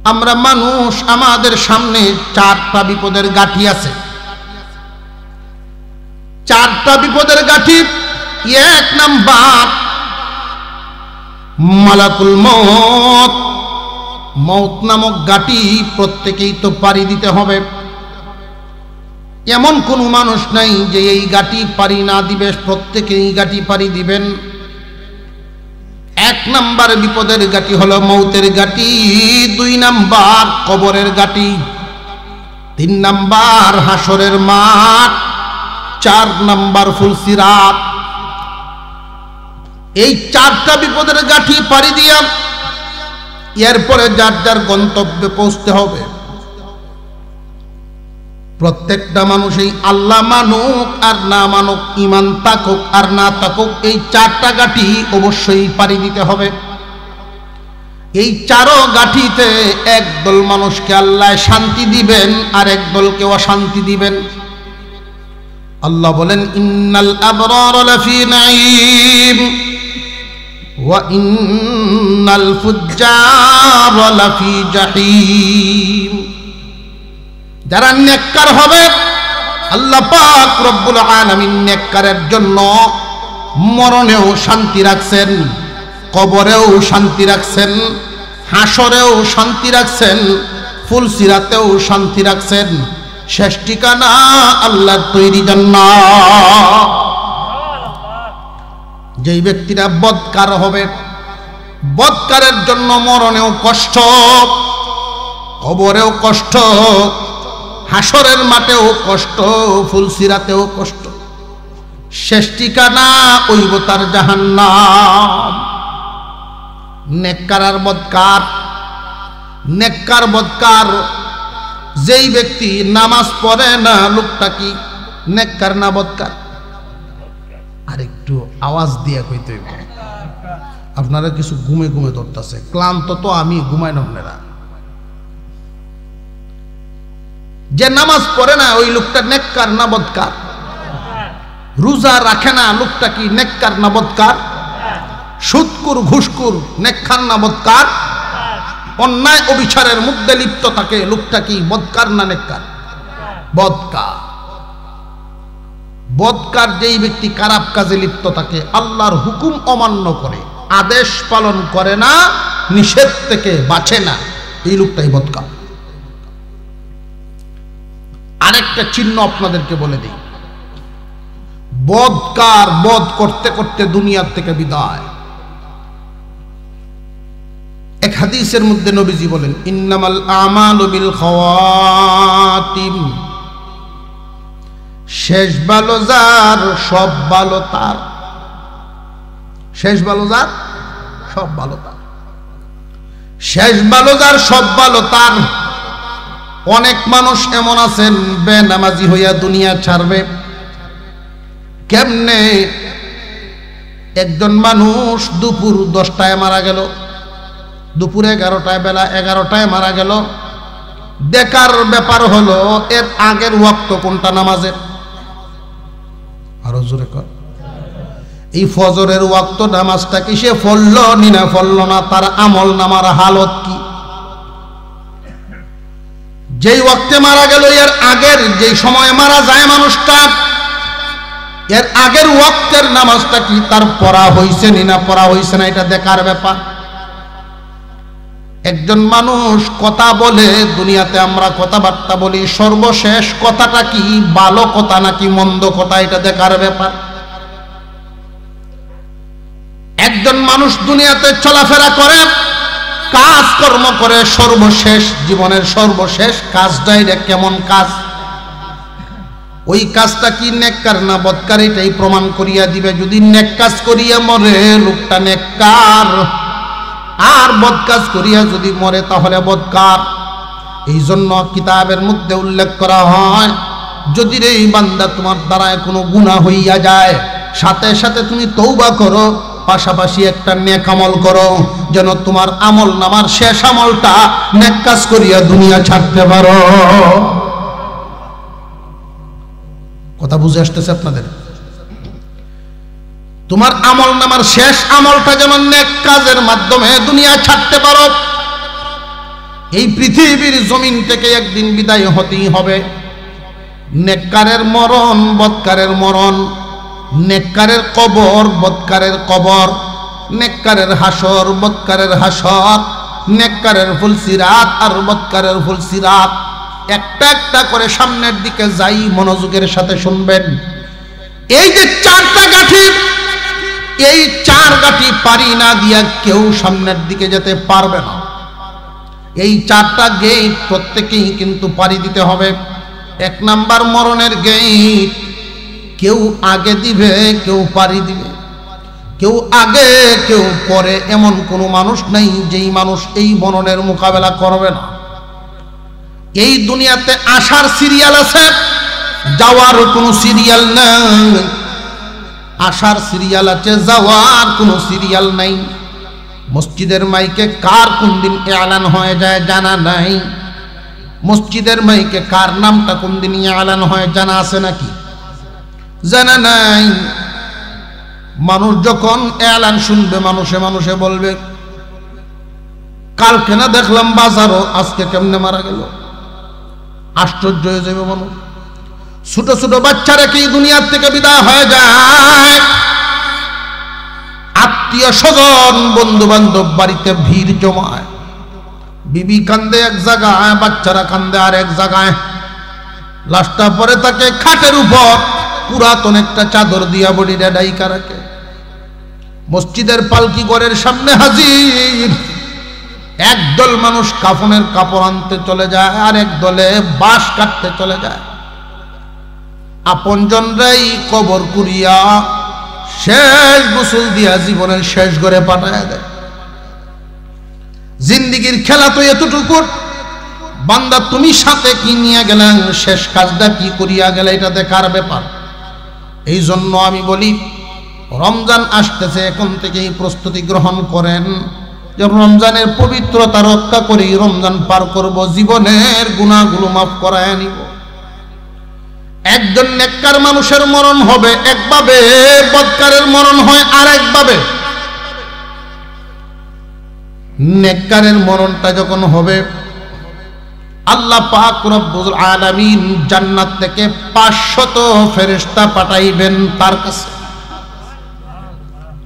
আমরা মানুষ, আমাদের সামনে চারটা বিপদের গাঁঠি আছে। চারটা বিপদের গাঁঠি। এক নাম্বার মালাকুল মউত। মউত নামক গাঁঠি প্রত্যেকেই তো পাড়ি দিতে হবে। এমন কোনো মানুষ নাই যে এই গাঁঠি পাড়ি না দিবে, প্রত্যেকেই গাঁঠি পাড়ি দিবেন। এক নাম্বার বিপদের গাঁঠি হলো মউতের গাঁঠি, দুই নাম্বার কবরের গাঁঠি, তিন নাম্বার হাসরের মাঠ, চার নাম্বার ফুলসিরাত। এই চারটা বিপদের গাঁঠি পাড়ি দিয়া এরপরে যার যার গন্তব্যে পৌঁছতে হবে। প্রত্যেকটা মানুষই আল্লাহ মানুক আর না মানুক, ঈমান থাকুক আর না থাকুক, এই চারটা গাঁঠি অবশ্যই পাড়ি দিতে হবে। এই চারো গাঁঠিতে একদল মানুষকে আল্লাহ শান্তি দিবেন আর একদলকে অশান্তি দিবেন। আল্লাহ বলেন, ইন্নাল আবরার লাফি নাঈম ওয়া ইন্নাল ফুজ্জার লাফি জাহিম। যারা নেককার হবে, আল্লাহ পাক রব্বুল আলামিন নেককারের জন্য মরণেও শান্তি রাখছেন, কবরেও শান্তি রাখছেন, হাসরেও শান্তি রাখছেন, ফুলসিরাতেও শান্তি রাখছেন। শেষ ঠিকানা আল্লাহর তৈরি জান্নাত। যেই ব্যক্তিরা বদকার হবে, বদকারের জন্য মরণেও কষ্ট, কবরেও কষ্ট, হাসরের মাঠেও কষ্ট, ফুলসিরাতেও কষ্ট। শেষ ঠিকানা হইব তার জাহান্নাম। নেককার আর বদকার। নেককার বদকার যেই ব্যক্তি নামাজ পড়ে না, লোকটা কি নেককার না বদকার? আর একটু আওয়াজ দিয়ে কইতে হইব। আপনারা কিছু ঘুমে ঘুমে ধরতেছে, ক্লান্ত তো আমি, ঘুমাই না। যে নামাজ পড়ে না ওই লোকটা নেককার না বদকার? রোজা রাখে না লোকটা কি নেককার না বদকার? সুদকুর ঘুষকুর নেককার না বদকার? অন্যায় অবিচারের মধ্যে লিপ্ত থাকে লোকটা কি বদকার না নেককার? বদকার। বদকার যেই ব্যক্তি খারাপ কাজে লিপ্ত থাকে, আল্লাহর হুকুম অমান্য করে, আদেশ পালন করে না, নিষেধ থেকে বাঁচে না, এই লোকটাই বদকার। আরেকটা চিহ্ন আপনাদেরকে বলে দিই, বদকার বদ করতে করতে দুনিয়ার থেকে বিদায়। এক হাদিসের মধ্যে নবীজি বলেন, ইন্নামাল আমালু বিল খাওয়াতিম। শেষ ভালো যার, সব ভালো তার। শেষ ভালো যার, সব ভালো তার। শেষ ভালো যার, সব ভালো তার। অনেক মানুষ এমন আছেন বেনামাজি হইয়া দুনিয়া ছাড়বে। কেমনে? একজন মানুষ দুপুর 10টায় মারা গেল, দুপুর 11টায়, বেলা 11টায় মারা গেল। দেখার ব্যাপার হলো এর আগের ওয়াক্ত কোনটা নামাজের? আরো জোরে কর। এই ফজরের ওয়াক্ত নামাজটা কি সে পড়লো না পড়লো না, তার আমল নামার হালত কি? যেই ওয়াক্তে মারা গেল এর আগের যেই সময় মারা যায় মানুষটা, এর আগের ওয়াক্তের নামাজটা কি তার পড়া হইছে না পড়া হইছে না, এটা দেখার ব্যাপার। একজন মানুষ কথা বলে, দুনিয়াতে আমরা কথাবার্তা বলি, সর্বশেষ কথাটা কি ভালো কথা নাকি মন্দ কথা, এটা দেখার ব্যাপার। একজন মানুষ দুনিয়াতে চলাফেরা করে, কাজ কর্ম করে, সর্বশেষ জীবনের সর্বশেষ কাজটা এটা কেমন কাজ, ওই কাজটা কি নেককার না বদকার, এটাই প্রমাণ করিয়া দিবে। যদি নেক কাজ করিয়া মরে লোকটা নেককার, আর বদ কাজ করিয়া যদি মরে তাহলে বদকার। এই জন্য কিতাবের মধ্যে উল্লেখ করা হয়, যদি রে বান্দা তোমার দ্বারা কোনো গুনাহ হইয়া যায়, সাথে সাথে তুমি তওবা করো, পাশাপাশি একটা নেক আমল করো, যেন তোমার আমল নামার শেষ আমলটা নেক কাজ করিয়া দুনিয়া ছাড়তে পারো। কথা বুঝে আসতেছে আপনাদের? তোমার আমল নামার শেষ আমলটা যেমন নেক কাজের মাধ্যমে দুনিয়া ছাড়তে পারো। এই পৃথিবীর জমিন থেকে একদিন বিদায় হতেই হবে। নেককারের মরণ, বদকারের মরণ, নেককারের কবর, বদকারের কবর, নেককারের হাসর, বদকারের হাসর, নেককারের ফুলসিরাত আর বদকারের ফুলসিরাত। একটা একটা করে সামনের দিকে যাই, মনোযোগের সাথে শুনবেন। এই যে চারটা গাঠি, এই চার গাঠি পারি না দিয়া কেউ সামনের দিকে যেতে পারবে না। এই চারটা গেট প্রত্যেকেই কিন্তু পারি দিতে হবে। এক নাম্বার মরণের গেট, কেউ আগে দিবে, কেউ পারি দিবে, কেউ আগে কেউ পরে, এমন কোনো মানুষ নাই যেই মানুষ এই মরণের মোকাবেলা করবে না। এই দুনিয়াতে আসার সিরিয়াল আছে, যাওয়ার কোনো সিরিয়াল নাই। আসার সিরিয়াল আছে, যাওয়ার কোনো সিরিয়াল নাই। মসজিদের মাইকে কার কোন দিন এলান হয়ে যায় জানা নাই। মসজিদের মাইকে কার নামটা কোন দিন এলান হয় জানা আছে নাকি? জানা নাই। মানুষ যখন এলান শুনবে, মানুষে মানুষে বলবে, কালকে না দেখলাম বাজারও, আজকে কেমনে মারা গেল। আশ্চর্য হয়ে যাবে মানুষ। ছোট ছোট বাচ্চারা কি দুনিয়ার থেকে বিদায় হয়ে যায়। আত্মীয় স্বজন, বন্ধু বান্ধব বাড়িতে ভিড় জমায়। বিবি কান্দে এক জায়গায়, বাচ্চারা কান্দে আর এক জায়গায়। লাশটা পরে তাকে খাটের উপর পুরাতন একটা চাদর দিয়া বডিটা ডাইকা রাখে। মসজিদের পালকি ঘরের সামনে হাজির। একদল মানুষ কাফনের কাপড় আনতে চলে যায়, আর এক দলে বাঁশ কাটতে চলে যায়। আপনজনরাই কবর কুড়িয়া শেষ গোসল দিয়া জীবনের শেষ ঘরে পাঠায় দেয়। জিন্দিগির খেলা তো এতটুকু। বান্দা তুমি সাথে কি নিয়ে গেলেন, শেষ কাজটা কি করিয়া গেলে, এটা দেখার ব্যাপার। এই জন্য আমি বলি, রমজান আসতেছে, এখন থেকেই প্রস্তুতি গ্রহণ করেন যে রমজানের পবিত্রতা রক্ষা করি রমজান পার করব, জীবনের গুনাহগুলো মাফ করায় নিব। একজন নেককার মানুষের মরণ হবে একভাবে, বদকারের মরণ হয় আরেকভাবে। নেককারের মরণটা যখন হবে, আল্লাহ পাক রব্বুল আলামিন জান্নাত থেকে 500 ফেরেশতা পাঠাইবেন তার কাছে।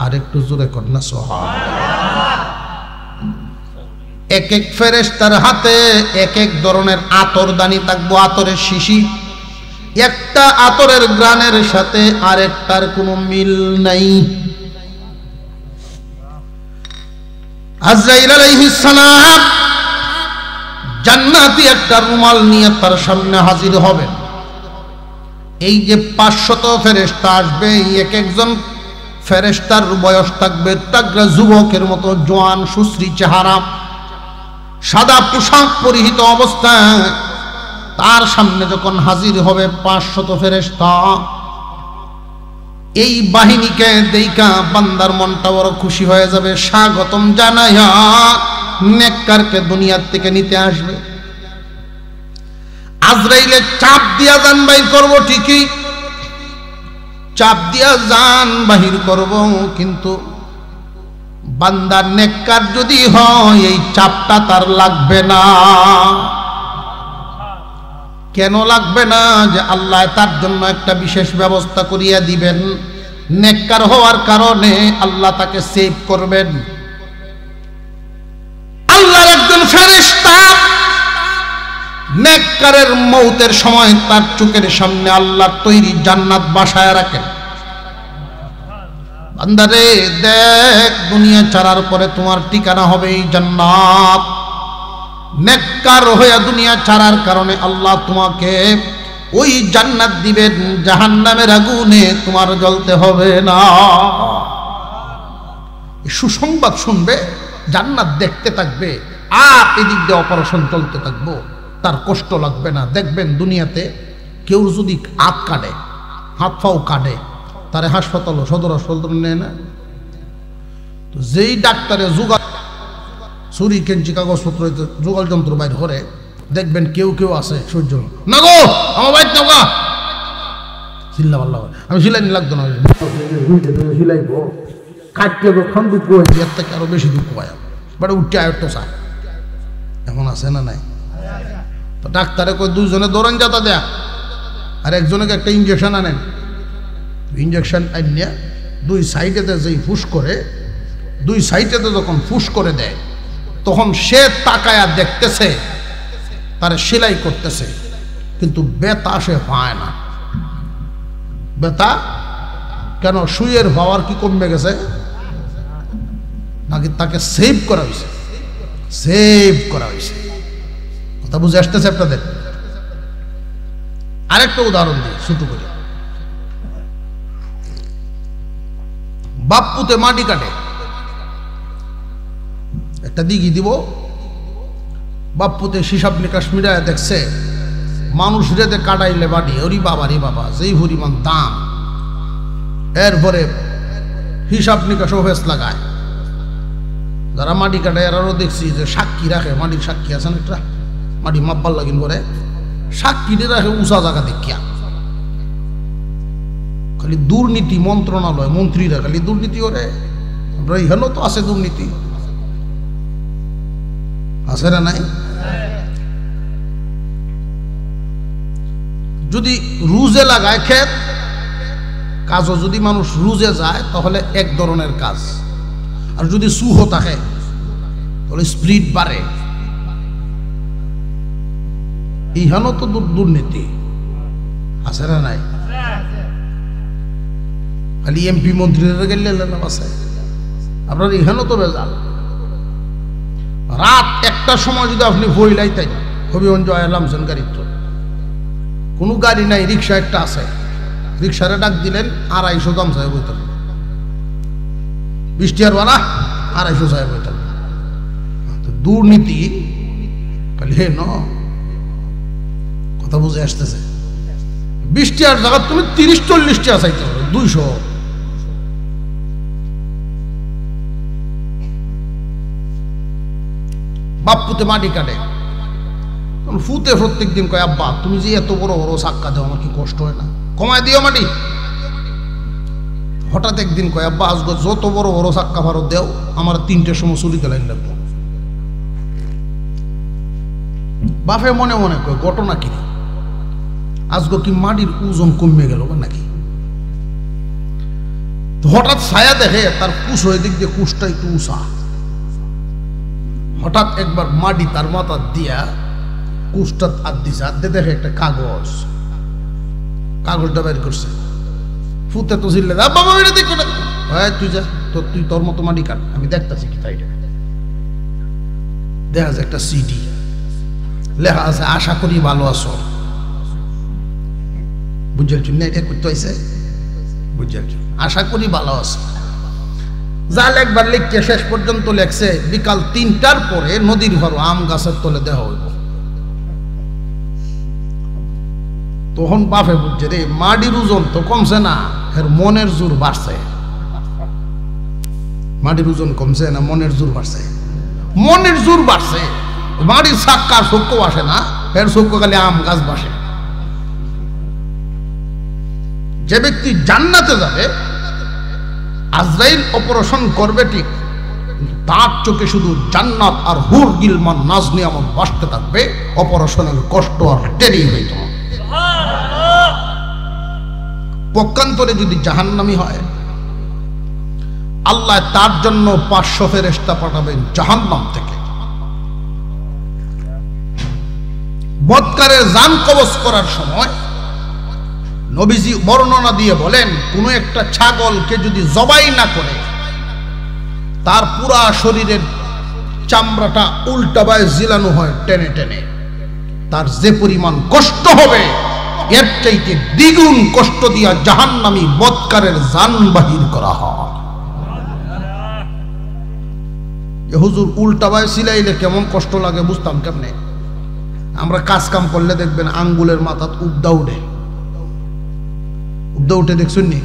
আরেকটু জোরে কর না সুবহানাল্লাহ। এক এক ফেরেশতার হাতে এক এক ধরনের আতরদানি থাকবো, আতরের শিশি। একটা আতরের গ্রানের সাথে আরেকটার কোনো মিল নাই। আজরাইল আলাইহিস সালাম জান্নাতি একটা রুমাল নিয়ে তার সামনে হাজির হবেন। এই যে 500 ফেরেশতা আসবে, এক একজন ফেরেশতার বয়স থাকবে তাগড়া যুবকের মতো, জোয়ান সুশ্রী চেহারা, সাদা পোশাক পরিহিত অবস্থায় তার সামনে যখন হাজির হবে 500 ফেরেশতা, এই বাহিনীকে দেইখা বান্দার মনটা বড় খুশি হয়ে যাবে। স্বাগতম জানাইয়া নেককারকে দুনিয়ার থেকে নিতে আসবে। আজরাইলে চাপ দিয়া জান বাহির করব, ঠিকই চাপ দিয়া জান বাহির করব, কিন্তু বান্দার নেককার যদি হয় এই চাপটা তার লাগবে না। কেন লাগবে না? যে আল্লাহ তার জন্য একটা বিশেষ ব্যবস্থা করিয়া দিবেন। নেককার হওয়ার কারণে আল্লাহ তাকে সেভ করবেন। আল্লাহর একজন ফেরেশতা নেককারের মৌতের সময় তার চোখের সামনে আল্লাহর তৈরি জান্নাত বাসায় রাখেন। বান্দারে দেখ, দুনিয়া ছাড়ার পরে তোমার ঠিকানা হবে এই জান্নাত। নেককার হয়ে দুনিয়া ছাড়ার কারণে আল্লাহ তোমাকে ওই জান্নাত দিবেন, জাহান্নামের আগুনে তোমার জ্বলতে হবে না। সুসংবাদ শুনবে, জান্নাত দেখতে থাকবে, আর এদিক দিয়ে অপারেশন চলতে থাকবো, তার কষ্ট লাগবে না। দেখবেন দুনিয়াতে কেউ যদি হাত কাটে, হাত পাও কাটে, তারে হাসপাতাল, সদর হাসপাতাল নেয় না। তো যেই ডাক্তারে যোগা ছুরি কেঞ্চি কাগজপত্র যোগাল যন্ত্র বাইর করে, দেখবেন কেউ কেউ আছে সহ্য না, গো আমার বাইর নৌকা চিল্লা পাল্লা, আমি সিলাই লাগতো না, সিলাইব কাটতে খান দুঃখ হয়েছে, এর থেকে আরো বেশি দুঃখ পায়। বাট উঠতে আয়ত্ত চায়, এখন আছে না নাই? তো ডাক্তারে কই দুইজনে দৌড়ান যাতা দেয়া, আর একজনকে একটা ইঞ্জেকশন আনেন। ইঞ্জেকশন আনিয়া দুই সাইডেতে যেই ফুস করে, দুই সাইডেতে যখন ফুস করে দেয় তখন সে তাকায়া দেখতেছে তারে সেলাই করতেছে, কিন্তু ব্যথা সে পায় না। ব্যথা কেন? সুইয়ের পাওয়ার কি কমে গেছে নাকি তাকে সেভ করা হয়েছে? সেভ করা হয়েছে। কথা বুঝে আসতেছে আপনাদের? আরেকটা উদাহরণ দিই ছোট করে। বাপ্পুতে মাটি কাটে, একটা দিঘি দিব, বাপ্পুতে হিসাব নিকাশ মিলায় দেখছে মানুষ রেতে কাটাইলে মাটি, ওরি বাবা রে বাবা, যেই পরিমাণ দাম। এরপরে হিসাব নিকাশ অফেস লাগায়, যারা মাটি কাটায় এরাও দেখছি যে সাক্ষী রাখে, মাটির সাক্ষী আছেন একটা, মাটি মাপবার লাগিন করে সাক্ষীদের রাখে উঁচা জায়গা দেখিয়া। খালি দুর্নীতি মন্ত্রণালয়, মন্ত্রীরা খালি দুর্নীতি করে। আমরা এখানেও তো আছে দুর্নীতি, আছে না নাই? যদি রুজে লাগায় ক্ষেত কাজও, যদি মানুষ রুজে যায় তাহলে এক ধরনের কাজ, আর যদি সুহ থাকে তাহলে স্প্রিট বাড়ে। ইহানো তো দুর্নীতি, আছে না নাই? খালি এমপি মন্ত্রীরা গেলে আছে, আপনার ইহানো তো বেজাল। রাত 1টার সময় যদি আপনি ভইলাইতেন, হবিগঞ্জ এলামছেন গাড়ির তো কোনো গাড়ি নাই, রিক্সা একটা আছে, রিক্সারে ডাক দিলেন 250 দাম চাই বইতেন, 20 টাকার ভাড়া 250 চাই বইতেন। দুর্নীতি খালি হে ন, কথা বুঝে আসতেছে? 20 টাকার জায়গা তুমি 30-40 টাকা চাইতে হবে, 200। বাপ্পুতে মাটি কাটে, ফুতে প্রত্যেক দিন কয় আব্বা তুমি যে এত বড় বড় চাক্কা দেও আমার কি কষ্ট হয় না, কমায় দিও মাটি। হঠাৎ একদিন কয় আব্বা আজকে যত বড় বড় চাক্কা ভারত দেও আমার 3টের সময় চুরিতে লাইন লাগবে। বাপে মনে মনে কয় ঘটনা কি, আজকে কি মাটির ওজন কমে গেল নাকি? হঠাৎ ছায়া দেখে তার কুশ হয়ে দিক দিয়ে কুশটা একটু উঁচা, হঠাৎ একবার মাটি তার মাথা দিয়া কুশটা হাত দিছে, হাত দিয়ে দেখে একটা কাগজ, কাগজটা বের করছে। ফুতে তো ছিল বাবা এটা দেখো না, তুই যা, তুই তোর মতো মাটি কাট, আমি দেখতেছি কি তাই। দেখা যায় একটা সিডি লেখা আছে আশা করি ভালো আছো। বুঝছি না এটা করতে হয়েছে, বুঝছি আশা করি ভালো আছো। জাল একবার লিখছে, শেষ পর্যন্ত লেখছে বিকাল 3টার পরে নদীর ভরো আম গাছের তলে দেওয়া হইব। তখন বাপে বুঝছে রে মাটির ওজন তো কমছে না, এর মনের জোর বাড়ছে। মাটির ওজন কমছে না, মনের জোর বাড়ছে। মনের জোর বাড়ছে, মাটির চাক্কার চক্ষ আসে না, এর চক্ষ খালি আম গাছ বাসে। যে ব্যক্তি জান্নাতে যাবে, আজরাইল অপারেশন করবে ঠিক, তার চোখে শুধু জান্নাত আর হুর গিলমান নাজ নিয়ামত বাসতে থাকবে, অপারেশনের কষ্ট আর দেরি হইত না। পক্ষান্তরে যদি জাহান্নামী হয়, আল্লাহ তার জন্য 500 ফেরেশতা পাঠাবেন জাহান্নাম থেকে। বদকারের জান কবজ করার সময় নবীজি বর্ণনা দিয়ে বলেন, কোন একটা ছাগলকে যদি জবাই না করে তার পুরা শরীরের চামড়াটা উল্টাবায় জিলানো হয় টেনে টেনে, তার যে পরিমাণ কষ্ট হবে এর চাইতে দ্বিগুণ কষ্ট দিয়া জাহান্নামী বদকারের জান বাহির করা হয়। হুজুর উল্টাবায় সিলাইলে কেমন কষ্ট লাগে বুঝতাম কেমনে? আমরা কাজ কাম করলে দেখবেন আঙ্গুলের মাথা উবদা উঠে, উবদা উঠে দেখছেন নি?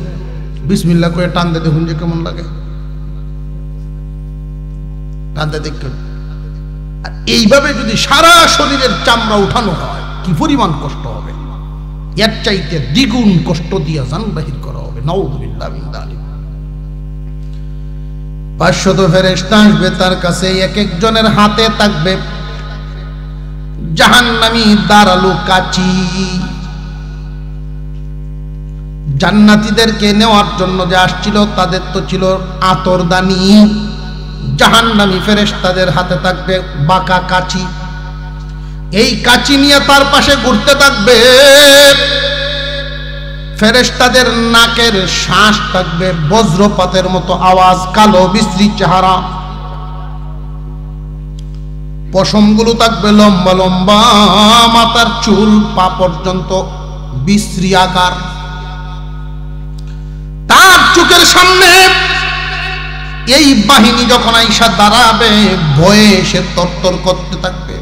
বিসমিল্লাহ করে টান দিয়ে দেখুন যে কেমন লাগে, টান দিয়ে দেখবেন। আর এইভাবে যদি সারা শরীরের চামড়া উঠানো হয় কি পরিমাণ কষ্ট হবে, এর চাইতে দ্বিগুণ কষ্ট দিয়ে জান বাহির করা হবে। নাউযুবিল্লাহ মিন যালিক। 500 ফেরেশতা আসবে তার কাছে, এক একজনের হাতে থাকবে জাহান্নামী দাঁড়ালো কাচি। জান্নাতীদেরকে নেওয়ার জন্য যে আসছিল তাদের তো ছিল আতরদানি, জাহান্নামী ফেরেশতাদের হাতে থাকবে বাঁকা কাচি। এই কাচি নিয়ে তার পাশে ঘুরতে থাকবে। ফেরেশতাদের নাকের শ্বাস থাকবে বজ্রপাতের মতো আওয়াজ, কালো বিশ্রী চেহারা, পশমগুলো থাকবে লম্বা লম্বা, মাথার চুল পা পর্যন্ত বিশ্রী আকার। তার চোখের সামনে এই বাহিনী যখন আইসা দাঁড়াবে, ভয়ে সে তরতর করতে থাকবে,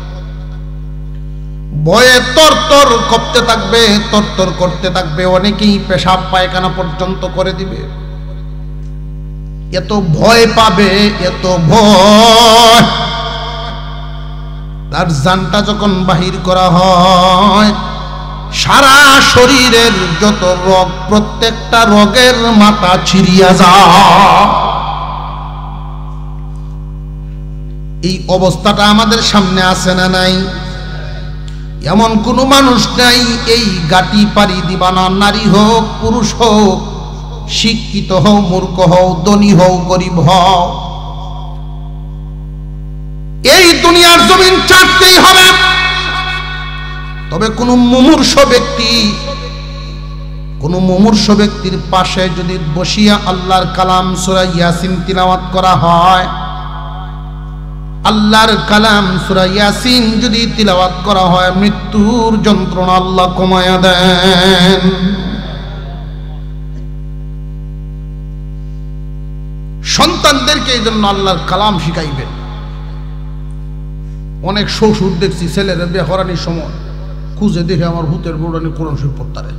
ভয়ে তরতর করতে থাকবে, তরতর করতে থাকবে। অনেকেই পেশাব পায়খানা পর্যন্ত করে দিবে, এত ভয় পাবে, এত ভয়। তার জানটা যখন বাহির করা হয়, সারা শরীরের যত রোগ, প্রত্যেকটা রোগের মাথা ছিড়িয়া যায়। এই অবস্থাটা আমাদের সামনে আছে না নাই? এমন কোন মানুষ নাই এই গাটি পারি দিবা না, নারী হোক পুরুষ হোক, শিক্ষিত হোক মূর্খ হোক, ধনী হোক গরিব হোক, এই দুনিয়ার জমিন চাটতেই হবে। তবে কোন মুমূর্ষ ব্যক্তির পাশে যদি বসিয়া আল্লাহর কালাম সূরা ইয়াসিন তিলাওয়াত করা হয়, আল্লাহর কালাম সূরা ইয়াসিন যদি তিলাওয়াত করা হয়, মৃত্যুর যন্ত্রণা আল্লাহ কমায়া দেন। সন্তানদেরকে এই জন্য আল্লাহর কালাম শিখাইবেন। অনেক শ্বশুর দেখছি ছেলেরা বিয়ে করানোর সময় খুঁজে দেখে আমার ভূতের বউরানি কোরআন শরীফ পড়তারে,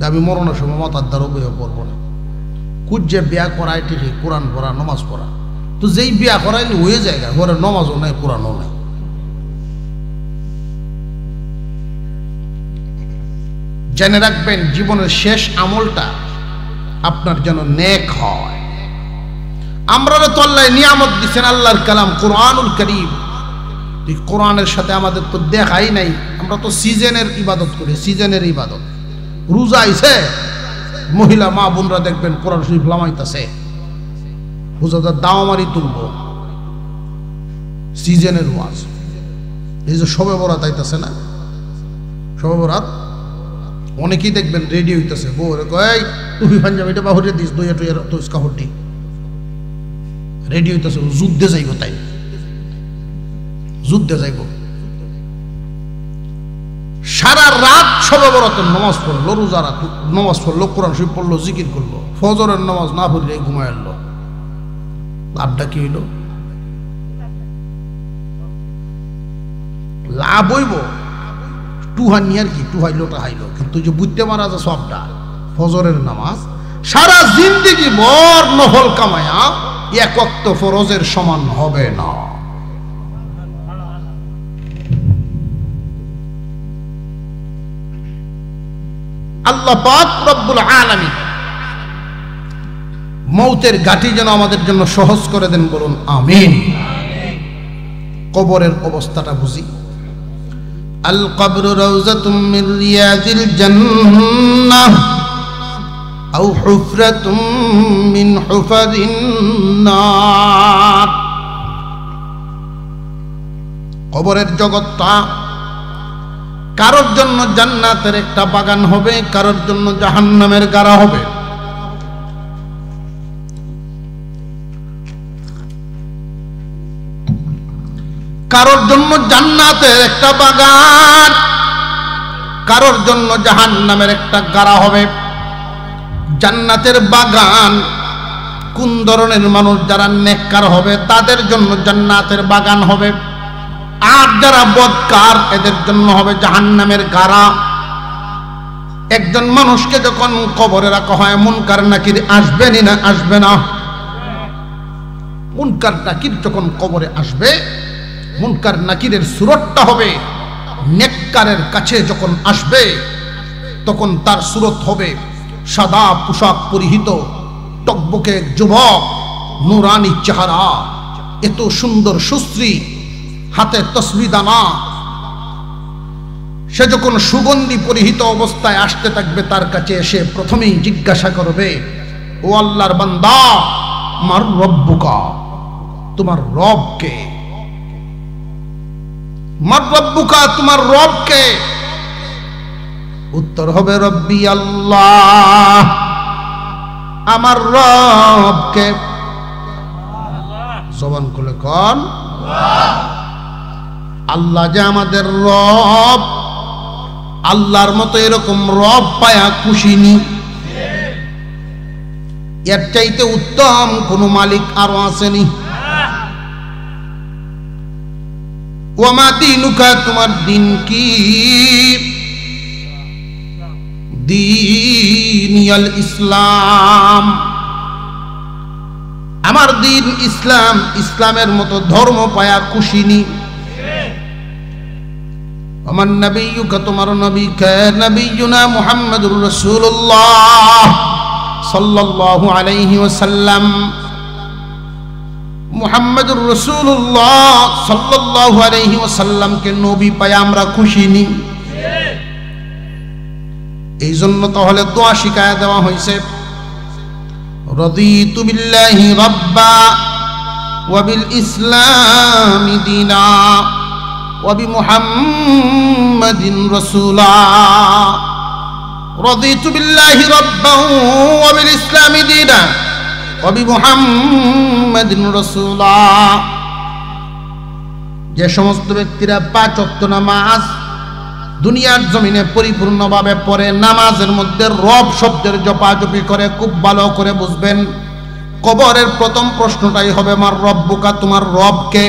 আমি মরণের সময় মাথার দ্বারা বইয়ে পড়বো না। খুঁজে বিয়া করায় ঠিকই, কোরআন পড়া নমাজ পড়া, তো যেই বিয়া করাইলে হয়ে যায় ঘরে নমাজও নাই কোরআনও নাই। জেনে রাখবেন জীবনের শেষ আমলটা আপনার যেন নেক হয়। আমরা তো আল্লাহ নিয়ামত দিচ্ছেন আল্লাহর কালাম কোরআনুল কারীম, কোরআনের সাথে আমাদের তো দেখাই নাই। আমরা তো সিজনের ইবাদত করি, সিজনের ইবাদত। রোজা আইছে, মহিলা মা বোনরা দেখবেন কোরআন শরীফ লামাইতেছে, রোজাদার দাওয়ামারি তুলব, সিজনের ওয়াজ। এই যে শবে বরাত আইতেছে না, শবে বরাত অনেকেই দেখবেন রেডি হইতেছে, বউরে কয় টুপি পাঞ্জাবিটা বাহুরে দিস, দইয়া টইয়া তো কাপড়টি রেডি হইতেছে, যুদ্ধে যাইব, তাই যুদ্ধে যাইব। সারা রাত শবে বরাতের নামাজ পড়লো, রোজা রাত নামাজ পড়লো, কোরআন শরীফ পড়লো, জিকির করলো, ফজরের নামাজ না পড়লে ঘুমায় এলো, লাভটা কি হইল? লাভ হইব টুহানি আর কি, টুহাইলোটা হাইলো, কিন্তু যে বুঝতে মারা যায় সবটা ফজরের নামাজ সারা জিন্দেগি বর নফল কামায়া এক ওয়াক্ত ফরজের সমান হবে না। আল্লাহ পাক রব্বুল আলামিন মৌতের ঘাটি যেন আমাদের জন্য সহজ করে দেন, বলুন আমিন। কবরের অবস্থাটা বুঝি। আল কবরু রাউযাতুম মির রিয়াজিল জান্নাহ আও হুফরাতুম মিন হুফারিন নার। কবরের জগৎটা কারোর জন্য জান্নাতের একটা বাগান হবে, কারোর জন্য জাহান্নামের গাড়া হবে। কারোর জন্য জান্নাতের একটা বাগান, কারোর জন্য জাহান্নামের একটা গাড়া হবে। জান্নাতের বাগান কোন ধরনের মানুষ? যারা নেককার হবে তাদের জন্য জান্নাতের বাগান হবে, আর যারা বদকার এদের জন্য হবে জাহান্নামের গাড়া। একজন মানুষকে যখন কবরে রাখা হয়, মুনকার নাকির আসবেনই না? আসবে না? মুনকার নাকির যখন কবরে আসবে, মুনকার নাকিরের সুরতটা হবে নেককারের কাছে যখন আসবে, তখন তার সুরত হবে সাদা পোশাক পরিহিত, টকবকে যুবক, নুরানি চেহারা, এত সুন্দর সুশ্রী, হাতে তসবি দানা, সে যখন সুগন্ধি পরিহিত অবস্থায় আসতে থাকবে, তার কাছে এসে প্রথমেই জিজ্ঞাসা করবে, ও আল্লাহর বান্দা, মার রব্বুকা, তোমার রব কে? মার রব্বুকা, তোমার রব কে? উত্তর হবে, রব্বি আল্লাহ, আমার রব কে? জবান খুলে কোন? আল্লাহ যে আমাদের রব, আল্লাহর মতো এরকম রব পায়া খুশি নি। এর চাইতে উত্তম কোন মালিক আরো আসেনি। ওমা দিনুকা, তোমার দিন কি? দীনিয়াল ইসলাম, আমার দিন ইসলাম, ইসলামের মতো ধর্ম পায়া খুশি নি। আমার নবিয়ুকা, তোমার নবী কে? নবিয়ুনা মুহাম্মদুর রাসূলুল্লাহ সাল্লাল্লাহু আলাইহি ওয়াসাল্লাম। মুহাম্মদুর রাসূলুল্লাহ সাল্লাল্লাহু আলাইহি ওয়াসাল্লামকে নবী পায়া আমরা খুশি নি। এই জন্য তাহলে দোয়া শিখায়া দেওয়া হয়েছে, রাদিতু বিল্লাহি রাব্বা ওয়া বিল ইসলামি দীনা ওয়া বিমুহাম্মাদিন রাসূলা। রাদিতু বিল্লাহি রাব্বা ওয়া বিল ইসলামি দীনা ওয়া বিমুহাম্মাদিন রাসূলা। যে সমস্ত ব্যক্তিরা 5 ওয়াক্ত নামাজ দুনিয়ার জমিনে পরিপূর্ণভাবে পড়ে, নামাজের মধ্যে রব শব্দের জপাজপি করে, খুব ভালো করে বুঝবেন, কবরের প্রথম প্রশ্নটাই হবে, মার রব্বুকা, তোমার রবকে?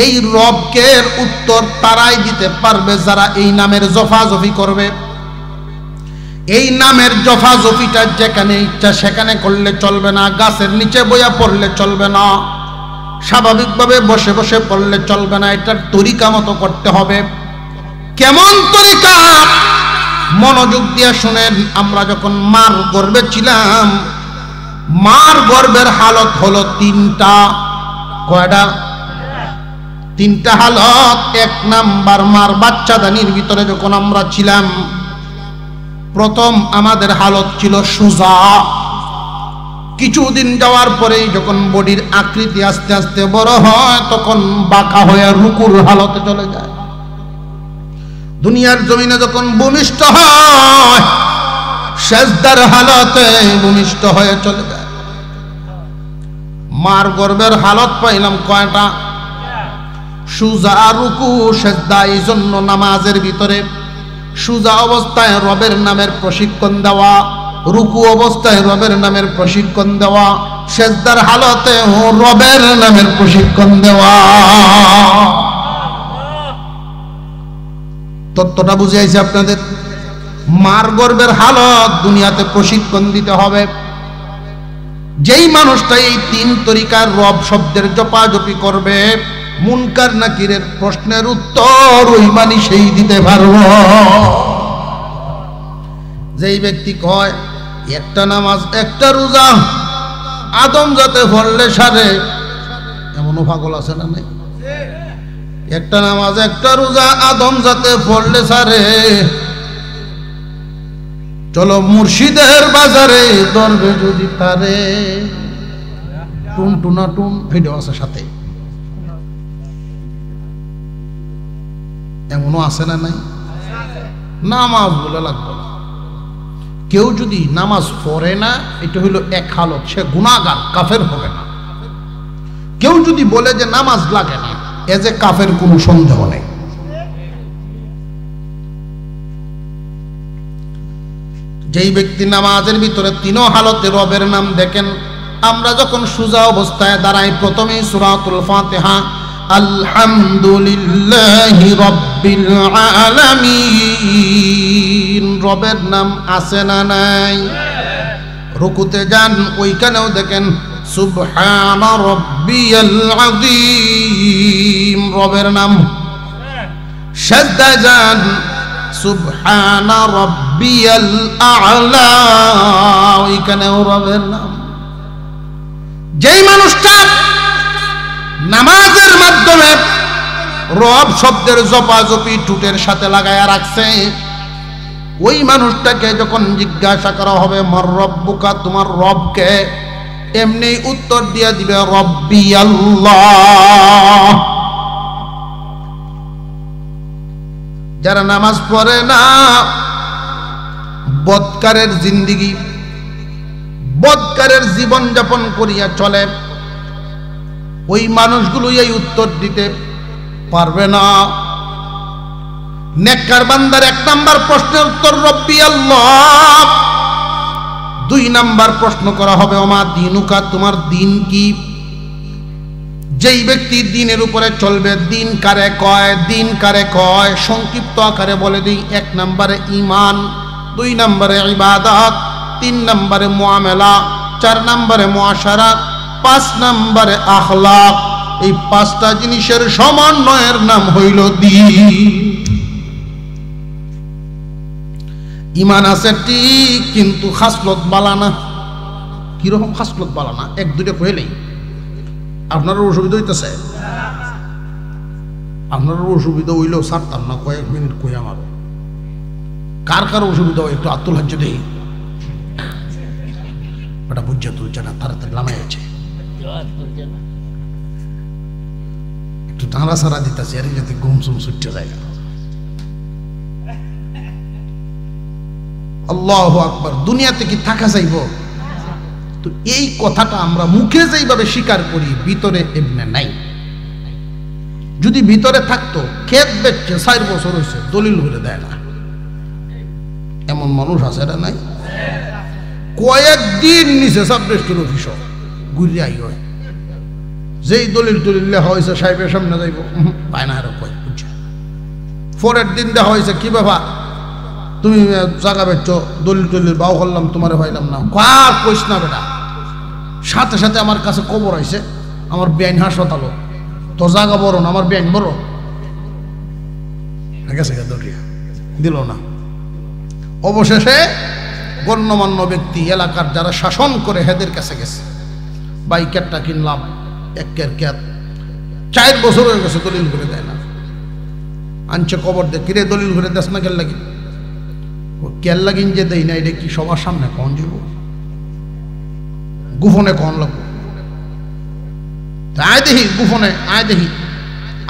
এই রবকে উত্তর তারাই দিতে পারবে যারা এই নামের জফাজফি করবে। এই নামের জফাজফিটা যেখানে ইচ্ছা সেখানে করলে চলবে না, গাছের নিচে বইয়া পড়লে চলবে না, স্বাভাবিকভাবে বসে বসে পড়লে চলবে না, এটার তরিকা মতো করতে হবে। কেমন তরিকা? মনোযোগ দিয়ে শুনেন। আমরা যখন মার গর্ভে ছিলাম, মার গর্ভের হালত হলো 3টা। কয়টা? 3টা হালত। 1 নাম্বার, মার বাচ্চাদানির ভিতরে যখন আমরা ছিলাম, প্রথম আমাদের হালত ছিল সোজা। কিছুদিন যাওয়ার পরেই যখন বডির আকৃতি আস্তে আস্তে বড় হয়, তখন বাঁকা হয়ে রুকুর হালতে চলে যায়। দুনিয়ার জমিনে যখন ভূমিষ্ঠ হয়, সেজদার হালতে ভূমিষ্ঠ হয়ে চলে যায়। মার গর্ভের হালত পাইলাম কয়টা? সুজা, রুকু, সেজদা। এই জন্য নামাজের ভিতরে সুজা অবস্থায় রবের নামের প্রশিক্ষণ দেওয়া, রুকু অবস্থায় রবের নামের প্রশিক্ষণ দেওয়া, সেজদার হালতে রবের নামের প্রশিক্ষণ দেওয়া। তত্ত্বটা বুঝে আইছে আপনাদের? মার গর্ভের হালত দুনিয়াতে প্রশিক্ষণ দিতে হবে। যেই মানুষটা এই 3 তরিকার রব শব্দের জপাজপি করবে, মুনকার নাকিরের প্রশ্নের উত্তর ওই মানুষই দিতে পারব। যেই ব্যক্তি কয় একটা নামাজ একটা রোজা আদম যাতে পড়লে সারে, এমনও পাগল আছে না? নাই? একটা নামাজ একটা রোজা আদম যাতে পড়লে সারে, চলো মুর্শিদের বাজারে দরবে যদি তারে। টুন টুনা টুন ভিডিও আছে সাথে, এমনও আছে না? নাই? নামাজ বলে লাগবে না। কেউ যদি নামাজ পড়ে না, এটা হইল 1 হালত, সে গুনাহগার, কাফের হবে না। কেউ যদি বলে যে নামাজ লাগে না, এ যে কাফের, কোনো সন্দেহ নেই। যেই ব্যক্তি নামাজের ভিতরে 3 হালতে রবের নাম দেখেন, আমরা যখন সুজা অবস্থায় দাঁড়াই, প্রথমেই সূরাতুল ফাতিহা, আলহামদুলিল্লাহি রাব্বিল আলামিন, রবের নাম আছে না নাই? রুকুতে যান, ওইখানেও দেখেন সুবহান রাব্বিয়াল আযীম, রবের নাম। সিজদায় যান, সুবহান রাব্বিয়াল আ'লা, ওইখানেও রবের নাম। যেই মানুষটা নামাজের মাধ্যমে রব শব্দের জপাজপি টুটের সাথে লাগায়া রাখছে। ওই মানুষটাকে যখন জিজ্ঞাসা করা হবে মার রব্বুকা, তোমার রবকে, এমনি উত্তর দিয়ে দিবে রব্বি আল্লাহ। যারা নামাজ পড়ে না, বদকারের জিন্দিগি, বদকারের জীবন যাপন করিয়া চলে, ওই মানুষগুলো এই উত্তর দিতে পারবে না। নেককার বান্দার 1 নাম্বার প্রশ্নের উত্তর রব্বি আল্লাহ। 2 নাম্বার প্রশ্ন করা হবে ওমা দিনুকা, তোমার দিন কি? যেই ব্যক্তি দিনের উপরে চলবে, দিন কারে কয়? দিন কারে কয়? সংক্ষিপ্ত আকারে বলে দিই, 1 নম্বরে ঈমান, 2 নম্বরে ইবাদত, 3 নম্বরে মুআমালা, 4 নম্বরে মুআশারা, 5 নম্বরে আখলাক। এই 5টা জিনিসের সমন্বয়ের নাম হইল দিন। ঈমান আছে ঠিক, কিন্তু খাসলত বালা না। কিরকম খাসলত বালা না? 1-2টা কইলেই আপনার অসুবিধা হইতেছে? আপনার অসুবিধা হইলেও ছাড়তাম না, কয়েক মিনিট কই আমার। কার কার অসুবিধা হয় একটু আত্মুল হাজ্য দেই, ওটা বুঝছে তুলছে না, তাড়াতাড়ি লামাই আছে, একটু টানা সারা দিতেছে আর যাতে ঘুম সুম ছুটতে যায়। আল্লাহু আকবার। দুনিয়াতে কি থাকা যাইব? তো এই কথাটা আমরা মুখে যেইভাবে স্বীকার করি, ভিতরে এমনি নাই। যদি ভিতরে থাকতো, ক্ষেত বেচছে 4 বছর হয়েছে, দলিল করে দেয় না, এমন মানুষ আছে না? নাই। কয়েকদিন নিচে সাব রেজিস্ট্রি অফিস ঘুরে আই হয়, যেই দলিল টলিল লেখা হয়েছে সাহেবের সামনে যাইব, পায় না। আরো কয় বুঝছে, পরের দিন দেখা হয়েছে, কি ব্যাপার তুমি জায়গা বেচছ, দলিল টলিল বাউ করলাম, তোমারে পাইলাম না। কার কইস না বেটা, সাথে সাথে আমার কাছে খবর আইছে, আমার বেআইন হাসপাতাল, তোর জায়গা বড় না, আমার বেআইন বড় গেছে, দিল না। অবশেষে গণ্যমান্য ব্যক্তি, এলাকার যারা শাসন করে, হেদের কাছে গেছে, বাইকেরটা কিনলাম, 1 ক্যাট 4 বছর হয়ে গেছে, দলিল করে দেয় না। আনছে খবর দে, কিরে দলিল করে দেস না কেন লাগি? কেল লাগিন যে দেই না, এটা কি সবার সামনে কন যাব? গোপনে কন লাগবো? আয় দেখি গোপনে, আয় দেখি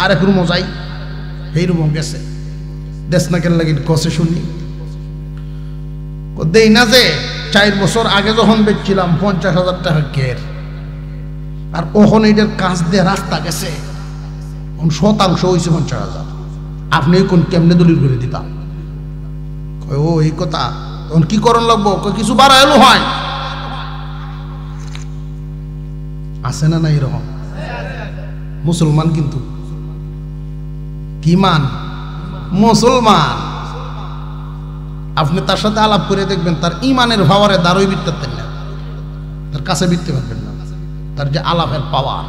আরেক রুমও যাই, এই রুমও গেছে, দেশ না কেন লাগিন কষে শুনি দেই না। যে 4 বছর আগে যখন বেচছিলাম 50,000 টাকা কের, আর ওখন এটার কাজ দিয়ে রাস্তা গেছে, শতাংশ হয়েছে 50,000। আপনি কোন কেমনে দলিল করে দিতাম? ও এই কথা, তখন কি করণ লাগবো? কিছু বাড়া এলো হয়, আছে না? না এরকম মুসলমান, কিন্তু কি মান মুসলমান। আপনি তার সাথে আলাপ করে দেখবেন, তার ইমানের ভাওয়ারে দাঁড়ই বিটতে না, তার কাছে বিটতে পারবেন না। তার যে আলাপের পাওয়ার,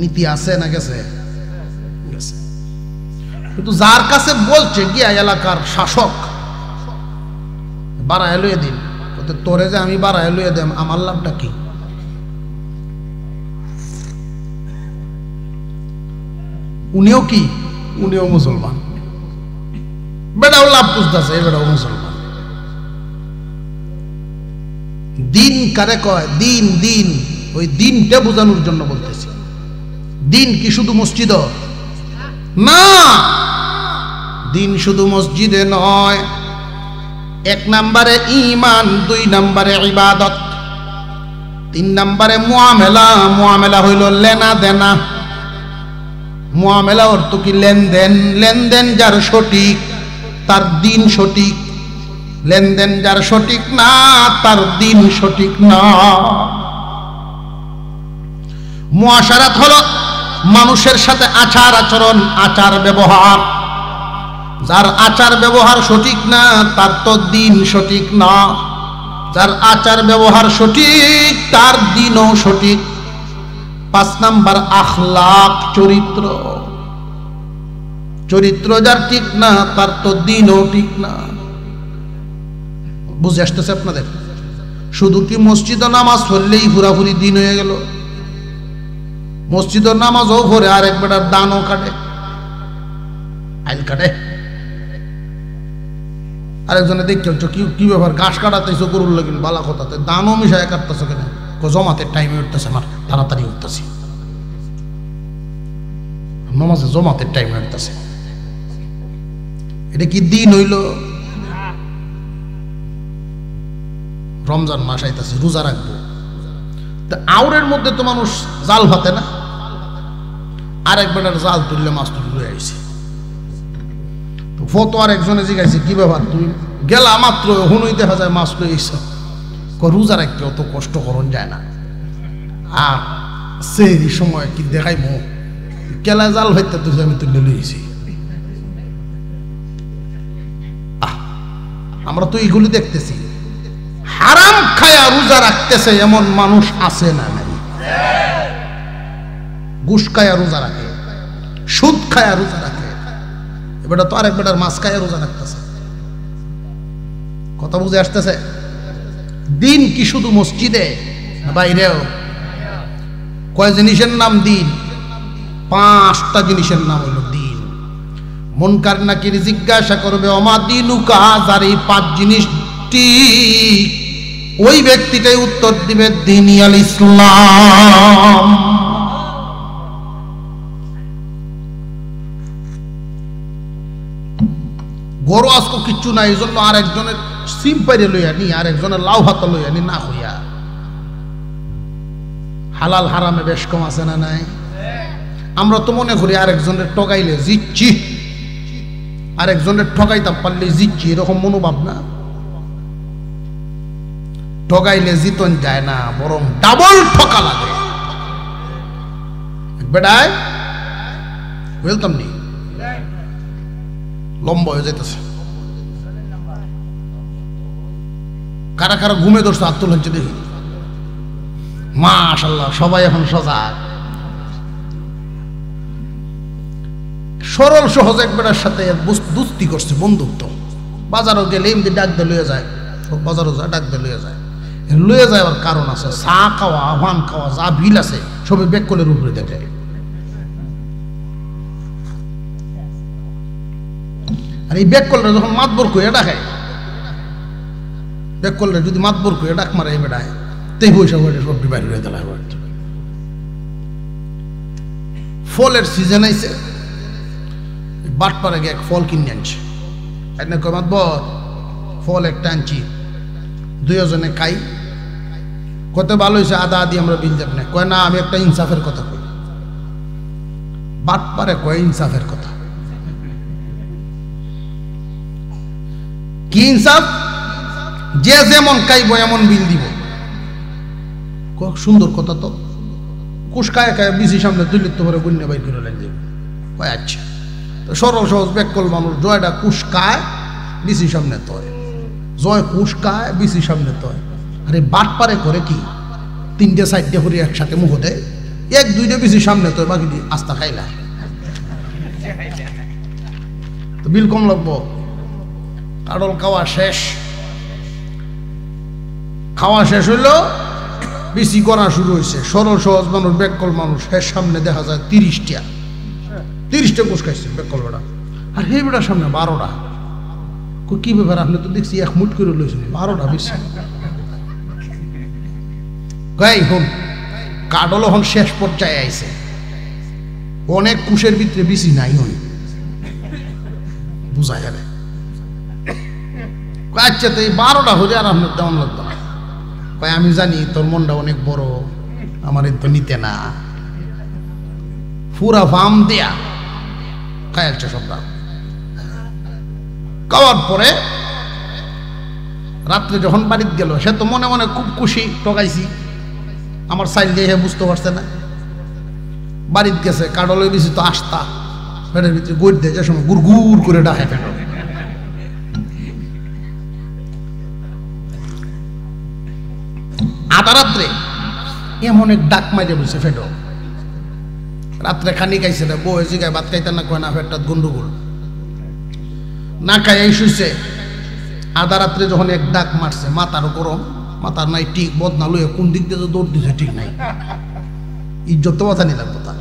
নীতি আছে না? গেছে গেছে। কিন্তু যার কাছে বলছে গিয়া এলাকার শাসক, বাড়ায় লইয়ে দিন, তোরে যে আমি বাড়ায় লইয়ে দেম, আমার লাভটা কি? উনিও কি? উনিও মুসলমান, বেটাও লাভ বুঝতেছে, বেটাও মুসলমান। দিন কারে কয়? দিন, দিন ওই দিনটা বোঝানোর জন্য বলতেছি। দিন কি শুধু মসজিদ না? দিন শুধু মসজিদে নয়। 1 নম্বরে ঈমান, 2 নম্বরে ইবাদত, 3 নম্বরে মুআমালা। মুআমালা হইল লেনা দেনা। মুআমালা অর্থ কি? লেনদেন। লেনদেন যার সঠিক, তার দিন সঠিক। লেনদেন যার সঠিক না, তার দিন সঠিক না। মুআশারাত হলো মানুষের সাথে আচার আচরণ, আচার ব্যবহার। যার আচার ব্যবহার সঠিক না, তার তো দিন সঠিক না। যার আচার ব্যবহার সঠিক, তার দিনও সঠিক। 5 নাম্বার আখলাক, চরিত্র। চরিত্র যার ঠিক না, তার তো দিনও ঠিক না। বুঝে আসতেছে আপনাদের? শুধু কি মসজিদে নামাজ পড়লেই পুরাপুরি দিন হয়ে গেল? মসজিদের নামাজও পড়ে, আরেক বেটার দানও কাটে, আইল কাটে। আরেকজনে দেখছো কি ব্যাপার, ঘাস কাটাতেছো গরুর লাগিন, বালা কথাতে দানও মিশায় কাটতেছো কেন? জমাতের টাইমে উঠতেছে, আমার তাড়াতাড়ি উঠতেছি, নামাজে জমাতের টাইমে উঠতেছে। এটা কি দিন হইল? রমজান মাস আইতাছে, রোজা রাখবো, আউরের মধ্যে তো মানুষ জাল ভাতে না, আরেক বেটার জাল তুললে মাছ তুলে আইছে। তো ফটো আর একজনে জিজ্ঞাসা, কি ব্যাপার তুই গেলা মাত্র হুনই দেখা যায় মাছ লই আইছ? রোজা রাখতে অত কষ্ট করন যায় না, আর সেই সময় কি দেখাই মো কেলা জাল ভাইতে তুই আমি তুলে লইছি। আমরা তো এইগুলি দেখতেছি। হারাম খায়া রোজা রাখতেছে এমন মানুষ আছে না নাই? ঘুষ খায়া রোজা রাখে, সুদ খায়া রোজা রাখে, এবারে তো আরেক বেটার মাছ খায়া রোজা রাখতেছে। কথা বুঝে আসতেছে? দিন কি শুধু মসজিদে, বাইরেও? কয় জিনিসের নাম দিন? 5টা জিনিসের নাম হলো দিন। মুনকার নাকির জিজ্ঞাসা করবে, ওমা দিনুকা, যার এই 5 জিনিসটি, ওই ব্যক্তিটাই উত্তর দিবে দ্বীনি আল ইসলাম। গরু আজকে কিচ্ছু নাই, এই জন্য আরেকজনের সিম পাইরে লইয়া নি, আরেকজনের লাউ হাতা লইয়া নি না হইয়া। হালাল হারামে বেশ কম আছে না নাই? আমরা তো মনে করি আরেকজনের ঠকাইলে জিতছি, আরেকজনের ঠকাইতাম পারলে জিতছি, এরকম মনোভাব না। ঠকাইলে জিতন যায় না, বরং ডাবল ঠকা লাগে। বেটায় বলতাম নি, লম্বা হয়ে যেতেছে। কারা কারা ঘুমে ধরছে হাত তুলে দেখি। মাশাআল্লাহ, সবাই এখন সজাগ। সরল সহজ এক বেটার সাথে দুস্তি করছে, বন্ধুত্ব। বাজারও গেলে এমনি ডাক দিয়ে লইয়া যায়, সব বাজারও যায়, ডাক দিয়ে লইয়া যায়। লইয়া যায় আবার কারণ আছে, চা খাওয়া, আহ্বান খাওয়া, যা বিল আছে সবে বেকলের উপরে দেখে। আর এই বেকলটা যখন মাতবর করে ডাকে, বেকলটা যদি মাতবর করে ডাক মারে, এই বেটায় তেই পয়সা করে সব বাইরে হয়ে দেয়। ফলের সিজন আইছে, বাটপাড়া গিয়ে এক ফল কিনে আনছে। এনে কয় মাতবর, ফল একটা আনছি, 2 জনে খাই। কত ভালো হয়েছে, আদা আদি আমরা বিল যাব না। কয় না, আমি একটা ইনসাফের কথা কই। বাটপাড়ে কয় ইনসাফের কথা? কি ইনসাফ? যে যেমন খাইব এমন বিল দিব। সুন্দর কথা তো। কুশ খায় খায় বিসি সামনে তুলে তো পরে গুন্যা বাই করে লাগবে। কয় আচ্ছা, তো সরল সহজ বেকল মানুষ, জয়টা কুশ খায় বিসি সামনে তয়, জয় কুশ খায় বিসি সামনে তয়। আরে বাটপারে করে কি, 3টে 4টে করে একসাথে মুখ দেয়, 1-2টে বিসি সামনে তয়, বাকি আস্তা খাইলা তো বিল কম লাগবো। কাডল খাওয়া শেষ, খাওয়া শেষ হইলো, বেশি করা শুরু হয়েছে। সরল সহজ মানুষ, বেকল মানুষ, এর সামনে দেখা যায় 30টা কোষ খাইছে বেকল বেড়া, আর হে বেড়ার সামনে 12টা। কি ব্যাপার, আপনি তো দেখছি 1 মুঠ করে লইছেন, 12টা বেশি। গাই হন কাডল হন শেষ পর্যায়ে আইছে, অনেক কুশের ভিতরে বেশি নাই হন, বুঝা যাবে। আচ্ছা, তো এই 12টা হলে আর আপনার তেমন লাগতো না। কয় আমি জানি তোর মনটা অনেক বড়, আমার তো নিতে না। পুরা ফার্ম দেয়া খায়ালছে সবটা। খাওয়ার পরে রাত্রে যখন বাড়িতে গেল, সে তো মনে মনে খুব খুশি, ঠকাইছি, আমার সাইল দিয়ে বুঝতে পারছে না। বাড়িতে গেছে, কাডলে বেশি তো আস্তা, পেটের ভিতরে গড় দিয়ে যে সময় গুড় গুড় করে ডাকে পেট। আধা রাত্রে এমন এক ডাক মাইরে বলছে ফেটো। রাত্রে খানি খাইছে না, বউ জিগায় ভাত খাইতে না, কয় না, পেটটা গন্ডগোল না খাই এই শুইছে। আধা রাত্রে যখন এক ডাক মারছে, মাথারও গরম, মাথার নাই ঠিক বদনা লইয়া কোন দিক দিয়ে দৌড় দিছে ঠিক নাই। ইজ্জত তো কথা নিলাম তার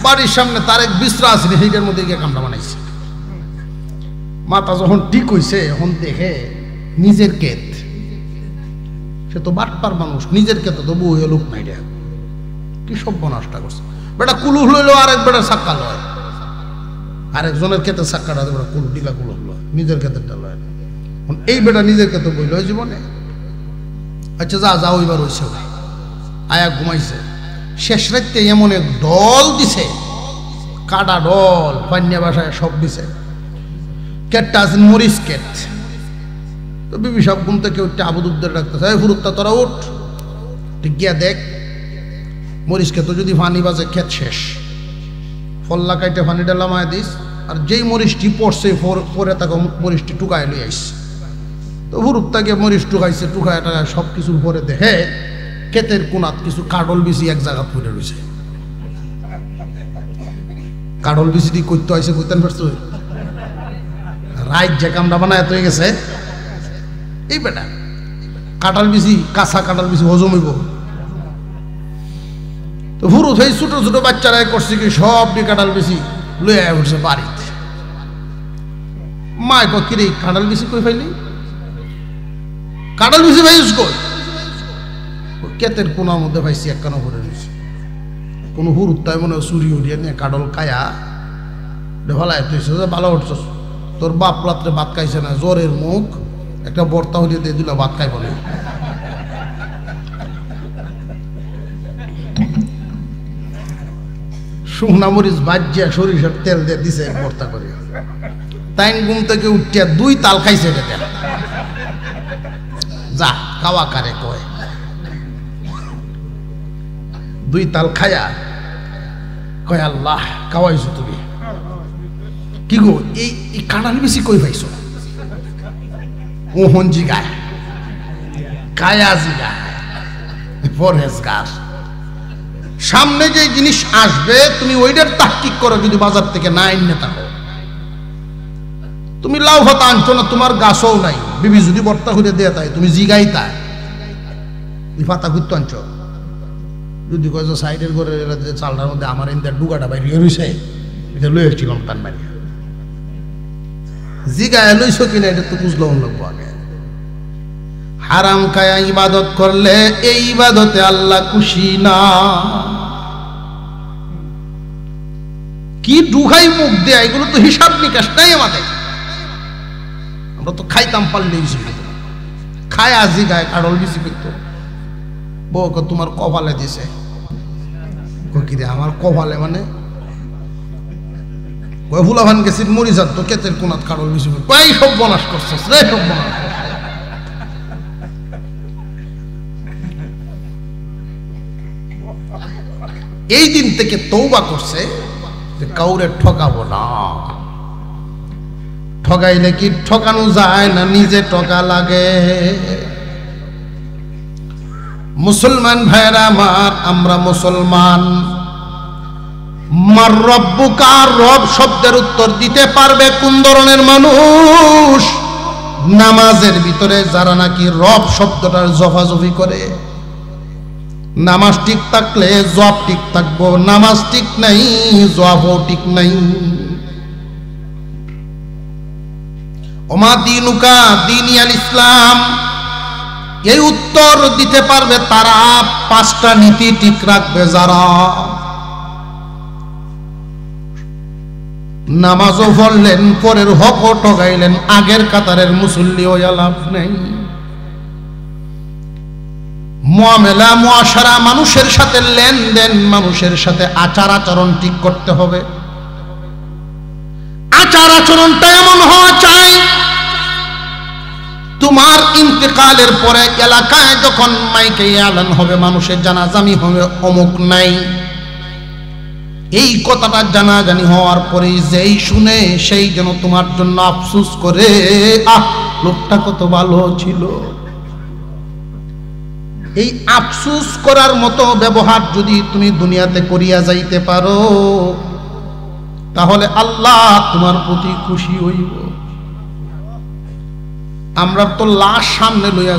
বাড়ির সামনে তার এক বিশ্রা আছে সেইটার মধ্যে গিয়ে কামড়া বানাইছে মাথা যখন ঠিক হইছে এখন দেখে নিজের ক্ষেত সে তো বাটপার মানুষ নিজের ক্ষেত্রে তো বউ লোক নাই রে কি সব নষ্ট করছে বেটা কুলু লইলো আরেক বেটা সাক্কা লয় আরেকজনের ক্ষেত্রে সাক্কাটা বেটা কুলু ডিলা কুলু লয় নিজের ক্ষেত্রেটা লয় এই বেটা নিজের ক্ষেত্রে বই লয় জীবনে আচ্ছা যা যাও এবার হইছে আয়া ঘুমাইছে শেষ রাত্রে এমন এক ডল দিছে কাটা ডল পান্যা বাসায় সব দিছে কেটটা আছে মরিচ কেট তো বিবি সব ঘুম থেকে উঠতে আবুদুদ্দের ডাকতেছে এই ফুরুত্তা তোরা উঠ ঠিক গিয়া দেখ মরিচ খেত যদি ফানি বাজে ক্ষেত শেষ ফল্লা কাইটে ফানিটা লামায় দিস আর যেই মরিচটি পড়ছে পরে তাকে মরিচটি টুকায় লই আইস তো ফুরুত্তাকে মরিচ টুকাইছে টুকায় টাকায় সব কিছুর পরে দেখে ক্ষেতের কোনাত কিছু কাডল বিচি এক জায়গা পড়ে রয়েছে কাডল বিচি দিয়ে করতে হয়েছে করতেন পারছো রাইট যে কামটা বানায় হয়ে গেছে এই বেটা কাঁঠাল বিচি কাঁচা কাঁঠাল বিচি হজম হইব তো ফুরুত হয়ে ছোট ছোট বাচ্চারাই করছে কি সব কাঁঠাল বিচি লইয়া উঠছে বাড়িতে মায় কিরে কাঁঠাল বিচি কই ফাইলি কাঁঠাল বিচি ভাইস কই ক্ষেতের কোনার মধ্যে ভাইছি একখানা ভরে রয়েছে কোনো হুরুত তাই মনে হয় চুরি উড়িয়ে নিয়ে কাডল খায়া ভালাই তুই ভালো উঠছস তোর বাপ রাত্রে ভাত খাইছে না জ্বরের মুখ একটা বর্তা হলিয়ে দিয়ে দিল ভাত খাই বলে শুকনা মরিচ বাজিয়া সরিষার তেল দিয়ে দিছে বর্তা করে তাই ঘুম থেকে উঠিয়া 2 তাল খাইছে এটা যা খাওয়া কারে কয় 2 তাল খায়া কয় আল্লাহ খাওয়াইছো তুমি কি গো এই কাঁঠাল বেশি কই পাইছো ওহন জিগায় কায়া জিগায় পরহেজগার সামনে যে জিনিস আসবে তুমি ওইটার তাহকিক করো যদি বাজার থেকে না এনে থাকো তুমি লাউ ভাতা আনছো না তোমার গাছও নাই বিবি যদি বর্তা করে দেয়া তাই তুমি জিগাই তাই পাতা ঘুরতে আনছো যদি কয় যে সাইডের ঘরে চালটার মধ্যে আমার ইন্দার ডুগাটা বাইরে রয়েছে এটা লই এসেছিলাম টান মারিয়া জিগায় লইছো কিনা এটা তো বুঝলো লাগবো আগে হারাম খায়া ইবাদত করলে এই ইবাদতে আল্লাহ খুশি না কি ডুগাই মুখ দেয়া এগুলো তো হিসাব নিকাশ নাই আমাদের আমরা তো খাইতাম পারলে খায় আজি গায়ে কাডল বেশি করতো বউ তোমার কপালে দিছে কিরে আমার কপালে মানে ফুলাভান গেছি মরিজার তো ক্ষেতের কোনাত কাডল বেশি পাই সব বনাশ করছে সব বনাশ এই দিন থেকে তওবা করছে যে কাউরে ঠকাবো না ঠকাইলে কি ঠকানো যায় না নিজে ঠকা লাগে মুসলমান ভাইরা আমার আমরা মুসলমান মার রব্বুকা রব শব্দের উত্তর দিতে পারবে কোন ধরনের মানুষ নামাজের ভিতরে যারা নাকি রব শব্দটার জফাজফি করে নামাজ ঠিক থাকলে জব ঠিক থাকবো নামাজ ঠিক নাই জবও ঠিক নাই ওমা দিনুকা দিনিয়াল ইসলাম এই উত্তর দিতে পারবে তারা 5টা নীতি ঠিক রাখবে যারা নামাজও পড়লেন পরের হকও ঠকাইলেন আগের কাতারের মুসল্লি হইয়া লাভ নেই মুআমেলা মুআশারা মানুষের সাথে লেনদেন মানুষের সাথে আচার আচরণ ঠিক করতে হবে আচার আচরণটা এমন হওয়া চাই তোমার ইন্তেকালের পরে এলাকায় যখন মাইকে এলান হবে মানুষের জানাজানি হবে অমুক নাই এই কথাটা জানাজানি হওয়ার পরে যেই শুনে সেই যেন তোমার জন্য আফসোস করে লোকটা কত ভালো ছিল এই আফসোস করার মতো ব্যবহার যদি তুমি দুনিয়াতে করিয়া যাইতে পারো তাহলে আল্লাহ তোমার প্রতি খুশি হইব আমরা তো লাশ সামনে লইয়া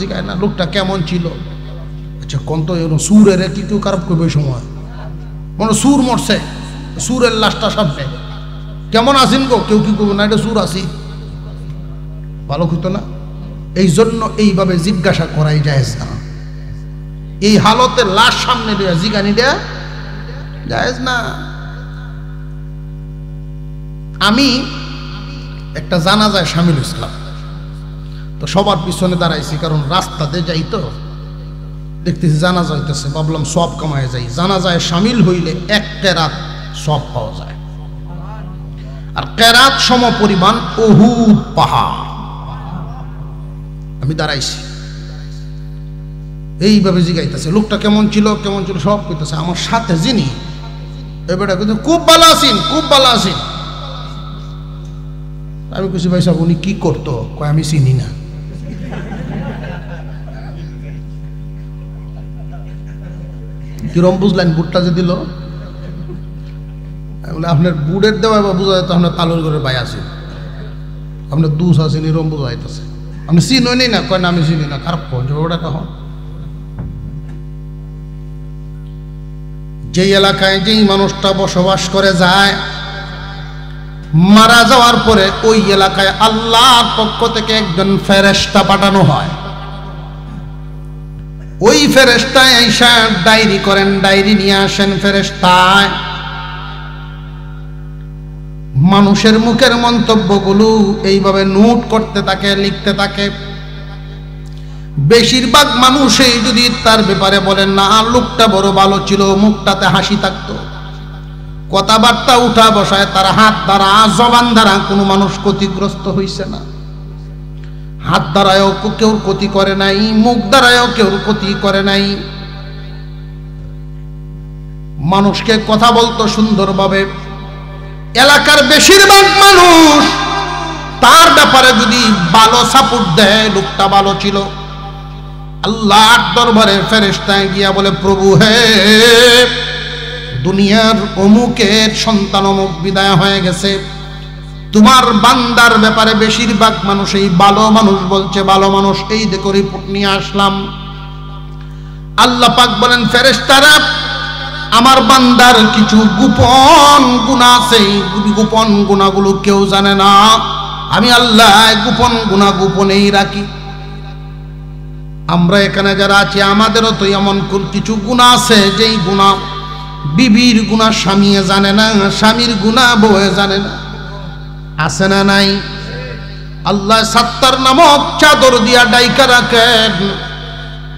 জিগায় না লোকটা কেমন ছিল আচ্ছা কোন তো সুরের কি কেউ খারাপ করবে ওই সময় মনে সুর মরছে সুরের লাশটা সামনে কেমন আছেন গো কেউ কি করবো না এটা সুর আসি ভালো হতো না এই জন্য এইভাবে জিজ্ঞাসা করাই যায় না এই হালতে লাশ সামনে দেওয়া জিগানি দেয়া যায় না আমি একটা জানাজায় শামিল ইসলাম তো সবার পিছনে দাঁড়াইছি কারণ রাস্তাতে যাই তো দেখতেছি জানাজা হইতেছে ভাবলাম সব কামায় যাই জানাজায় শামিল হইলে এক কেরাত সব পাওয়া যায় আর কেরাত সম পরিমাণ উহুদ পাহাড় আমি দাঁড়াইছি এইভাবে জিগাইতেছে লোকটা কেমন ছিল সব কইতেছে আমার সাথে যিনি এবারে খুব ভালো আছেন খুব ভালো আছেন আমি কিছু ভাই সাহেব উনি কি করতো কয় আমি চিনি না কিরম বুঝলেন বুটটা যে দিল আপনার বুড়ের দেওয়া বা বুঝা যেত আপনার তালুর ঘরে ভাই আছেন আপনার দুস আছেন এরম বোঝা যাইতেছে আপনি চিনই নেই না কয় না আমি চিনি না খারাপ ওটা কখন যেই এলাকায় যেই মানুষটা বসবাস করে যায় মারা যাওয়ার পরে ওই এলাকায় আল্লাহর পক্ষ থেকে একজন ফেরেশতা পাঠানো হয় ওই ফেরেশতায় আইসা ডায়েরি করেন ডায়েরি নিয়ে আসেন ফেরেশতায় মানুষের মুখের মন্তব্যগুলো এইভাবে নোট করতে থাকে লিখতে থাকে বেশিরভাগ মানুষই যদি তার ব্যাপারে বলেন না লোকটা বড় ভালো ছিল মুখটাতে হাসি থাকতো কথাবার্তা উঠা বসায় তার হাত দ্বারা জবান দ্বারা কোনো মানুষ ক্ষতিগ্রস্ত হইছে না হাত দ্বারায়ও কেউ ক্ষতি করে নাই মুখ দ্বারায়ও কেউ ক্ষতি করে নাই মানুষকে কথা বলতো সুন্দরভাবে এলাকার বেশিরভাগ মানুষ তার ব্যাপারে যদি ভালো সাপোর্ট দেয় লোকটা ভালো ছিল আল্লাহর দরবারে ফেরেশতায় গিয়া বলে প্রভু হে দুনিয়ার অমুকের সন্তান অমুক বিদায় হয়ে গেছে তোমার বান্দার ব্যাপারে বেশিরভাগ মানুষ এই ভালো মানুষ বলছে ভালো মানুষ এই দেখো রিপোর্ট নিয়ে আসলাম আল্লাহ পাক বলেন ফেরেশতারা আমার বান্দার কিছু গোপন গুনাহ আছে গোপন গুনাহগুলো কেউ জানে না আমি আল্লাহ গোপন গুনাহ গোপনেই রাখি আমরা এখানে যারা আছি আমাদেরও তো এমন কিছু গুনাহ আছে যেই গুনাহ বিবির গুনাহ স্বামী জানে না স্বামীর গুনাহ বউ জানে না আছে না নাই আল্লাহ সাত্তার নামক চাদর দিয়া ডাইকা রাখেন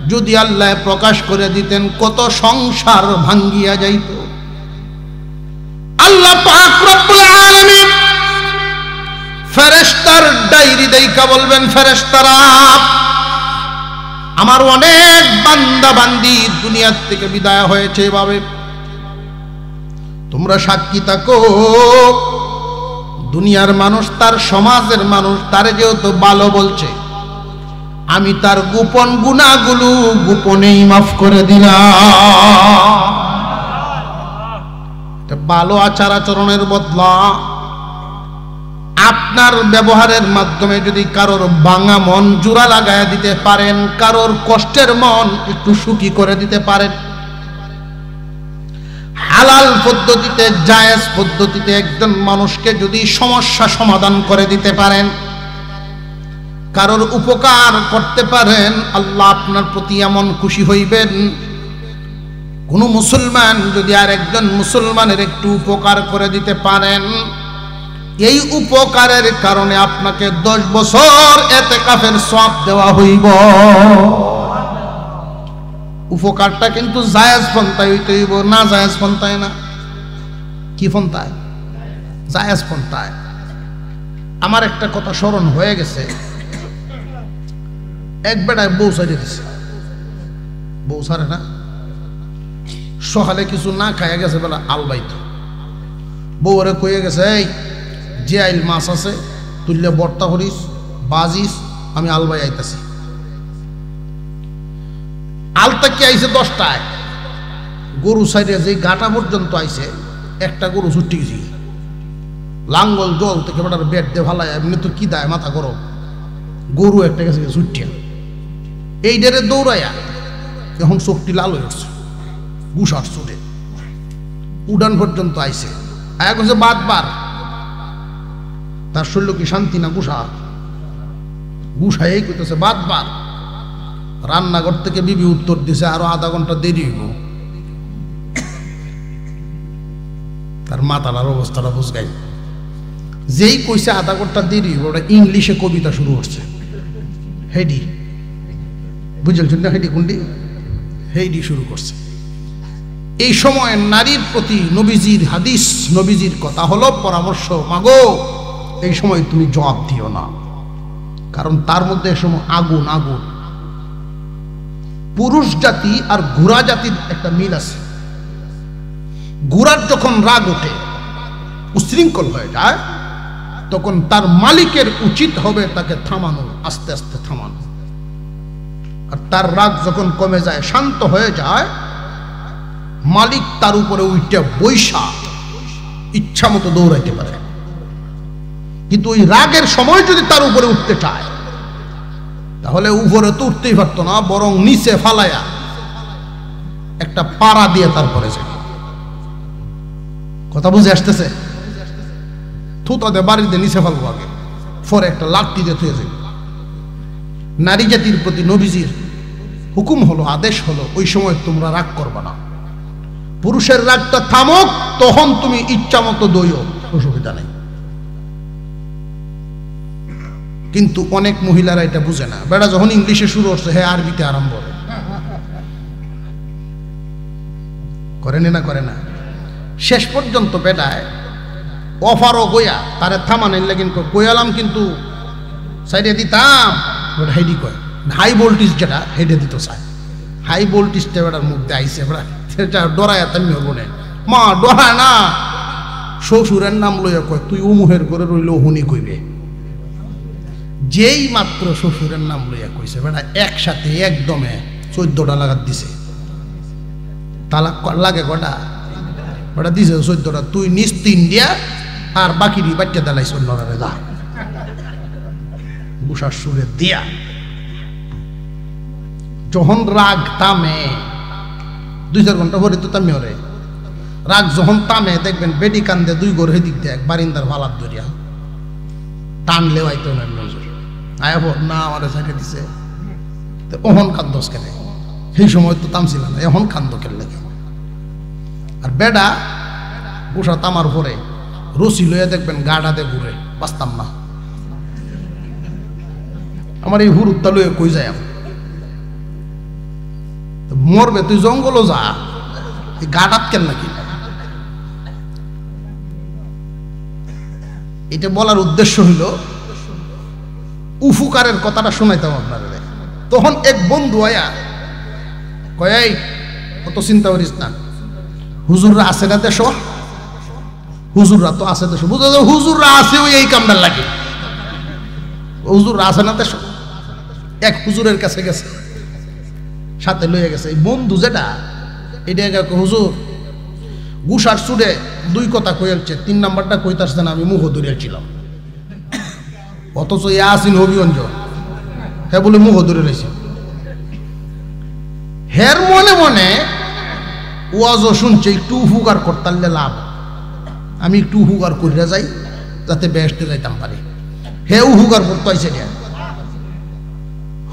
যদি আল্লাহ প্রকাশ করে দিতেন কত সংসার ভাঙ্গিয়া যাইত আল্লাহ পাক রব্বুল আলামিন ফেরেশতার ডায়েরি দেইখা বলবেন ফেরেশতারা আমার অনেক বান্দা বান্দি দুনিয়া থেকে বিদায় হয়েছে এভাবে তোমরা সাক্ষী থাকো দুনিয়ার মানুষ তার সমাজের মানুষ তারে যেহেতু ভালো বলছে আমি তার গোপন গুনাহগুলো গোপনেই মাফ করে দিলাম ভালো আচার আচরণের বদলা আপনার ব্যবহারের মাধ্যমে যদি কারোর ভাঙা মন জোড়া লাগায় দিতে পারেন কারোর কষ্টের মন একটু সুখী করে দিতে পারেন হালাল পদ্ধতিতে জায়েজ পদ্ধতিতে একজন মানুষকে যদি সমস্যা সমাধান করে দিতে পারেন কারোর উপকার করতে পারেন আল্লাহ আপনার প্রতি এমন খুশি হইবেন কোন মুসলমান যদি আর একজন মুসলমানের একটু উপকার করে দিতে পারেন এই উপকারের কারণে আপনাকে 10 বছর ইতিকাফের সওয়াব দেওয়া হইব উপকারটা কিন্তু জায়েজ পন্থায় হইতে হইব না জায়েজ পন্থায় না কি পন্থায় জায়েজ পন্থায় আমার একটা কথা স্মরণ হয়ে গেছে এক বেটায় বউ সাইডে দিছে বউ সারে না সকালে কিছু না খাইয়া গেছে বেলা আলবাইতো বউরে কইয়া গেছে এই যে আইল মাছ আছে তুললে বর্তা করিস বাজিস আমি আলবাই আইতাছি আলতা কি আইছে 10টায় গরু সাইডে যে গাটা পর্যন্ত আইছে একটা গরু ছুটি গেছি লাঙ্গল জল থেকে বেটার বেড দিয়ে ভালায় এমনি তো কি দেয় মাথা গরম গরু একটা গেছে ছুটিয়া এই ডেরে দৌড়াইয়া এখন চোখটি লাল হয়ে উঠছে, গুসার চোটে উড়ান পর্যন্ত আইছে, আয়া করছে বাদবার। তার শরীর কি শান্তি না গুসা, গুসাই করতেছে বাদবার। রান্নাঘর থেকে বিবি উত্তর দিছে আরো আধা ঘন্টা দেরি হইব। তার মাতার অবস্থাটা বুঝগাই, যেই কইছে আধা ঘন্টা দেরি হইব, ওটা ইংলিশে কবিতা শুরু করছে। হেডি বুঝেছেন না, হেডি কোনটি, হেডি শুরু করছে। এই সময় নারীর প্রতি নবীজির হাদিস, নবীজির কথা হলো পরামর্শ, মাগো এই সময় তুমি জবাব দিও না, কারণ তার মধ্যে এই সময় আগুন আগুন। পুরুষ জাতি আর ঘোড়া জাতির একটা মিল আছে। ঘোড়ার যখন রাগ ওঠে, উশৃঙ্খল হয়ে যায়, তখন তার মালিকের উচিত হবে তাকে থামানো, আস্তে আস্তে থামানো। আর তার রাগ যখন কমে যায়, শান্ত হয়ে যায়, মালিক তার উপরে উইটা বৈশা ইচ্ছা মতো দৌড়াইতে পারে। কিন্তু ওই রাগের সময় যদি তার উপরে উঠতে চায়, তাহলে উপরে তো উঠতেই পারতো না, বরং নিচে ফালায়া একটা পাড়া দিয়ে তারপরে যায়। কথা বুঝে আসতেছে? থুতাতে বাড়িতে নিচে ফেলবো আগে, পরে একটা লাঠি দিয়ে থুয়ে যাবে। নারী জাতির প্রতি নবীজির হুকুম হলো, আদেশ হলো, ওই সময় তোমরা রাগ করবা না। পুরুষের রাগটা থামুক, তখন তুমি ইচ্ছা মতো দইও, অসুবিধা নেই। কিন্তু অনেক মহিলারা এটা বুঝে না। বেড়া যখন ইংলিশে শুরু করছে, হ্যাঁ আরবিতে আরম্ভ করেনি না, করে না। শেষ পর্যন্ত বেড়ায় অফারও গইয়া তারে থামানের লাগিন কইয়ালাম, কিন্তু সাইডে দিতাম, ওটা হেডি কয় হাই ভোল্টেজ, যেটা হেডে দিত চায়। হাই ভোল্টেজটা বেড়ার মধ্যে আইসে, বেড়া ডরায় তামি হবো না, মা ডরায় না। শ্বশুরের নাম লইয়া কয় তুই উমুহের করে রইল হুনি কইবে। যেই মাত্র শ্বশুরের নাম লইয়া কইছে, বেটা একসাথে একদমে 14টা লাগাত দিছে। তালাক লাগে কটা, ওটা দিছে 14টা। তুই নিস 3 দিয়া, আর বাকি বাচ্চা দেলাইছ অন্যরা, যা বুসার সুরে দিয়া। যখন রাগ তামে, 2-4 ঘন্টা পরে তো তামি ওরে, রাগ যখন তামে দেখবেন বেডি কান্দে 2 ঘর হেদিক দেয়, বারিন্দার ভালাত ধরিয়া টানলেও আইতো না নজর আয়াব না, আমার ঝাঁকে দিছে। ওহন কান্দস কেন, সেই সময় তো তামছিল না, এখন কান্দ কেন লাগে। আর বেডা বসা তামার পরে রসি লইয়া দেখবেন গাডাতে ঘুরে, বাঁচতাম না। আমার এই হুরুত্তা লইয়া কই যায়, মরবে তুই জঙ্গলও যা, গাডাত কেন নাকি। এটা বলার উদ্দেশ্য হইল উফুকারের কথাটা শোনাইতাম আপনারা। তখন এক বন্ধু আয়া কয়, এই কত চিন্তা করিস না, হুজুররা আছে না দেশ, হুজুররা তো আছে দেশ, বুঝা যায় হুজুররা আছে ওই এই কামটার লাগে, হুজুররা আছে না দেশ। এক হুজুরের কাছে গেছে, সাথে লইয়া গেছে। এই বন্ধু যেটা, এটা হুজুর গুসার চুড়ে 2 কথা কইলছে, 3 নাম্বারটা কইতাছে না, আমি মুখ ধরিয়াছিলাম। অথচ ইয়াসিন হবিগঞ্জ, হ্যাঁ বলে মুখ ধরে রয়েছে। হের মনে মনে ওয়াজও শুনছে, একটু উপকার করতালে লাভ, আমি একটু উপকার করিয়া যাই যাতে বেহেশতে যাইতাম পারি। হে উপকার করতে আইছে।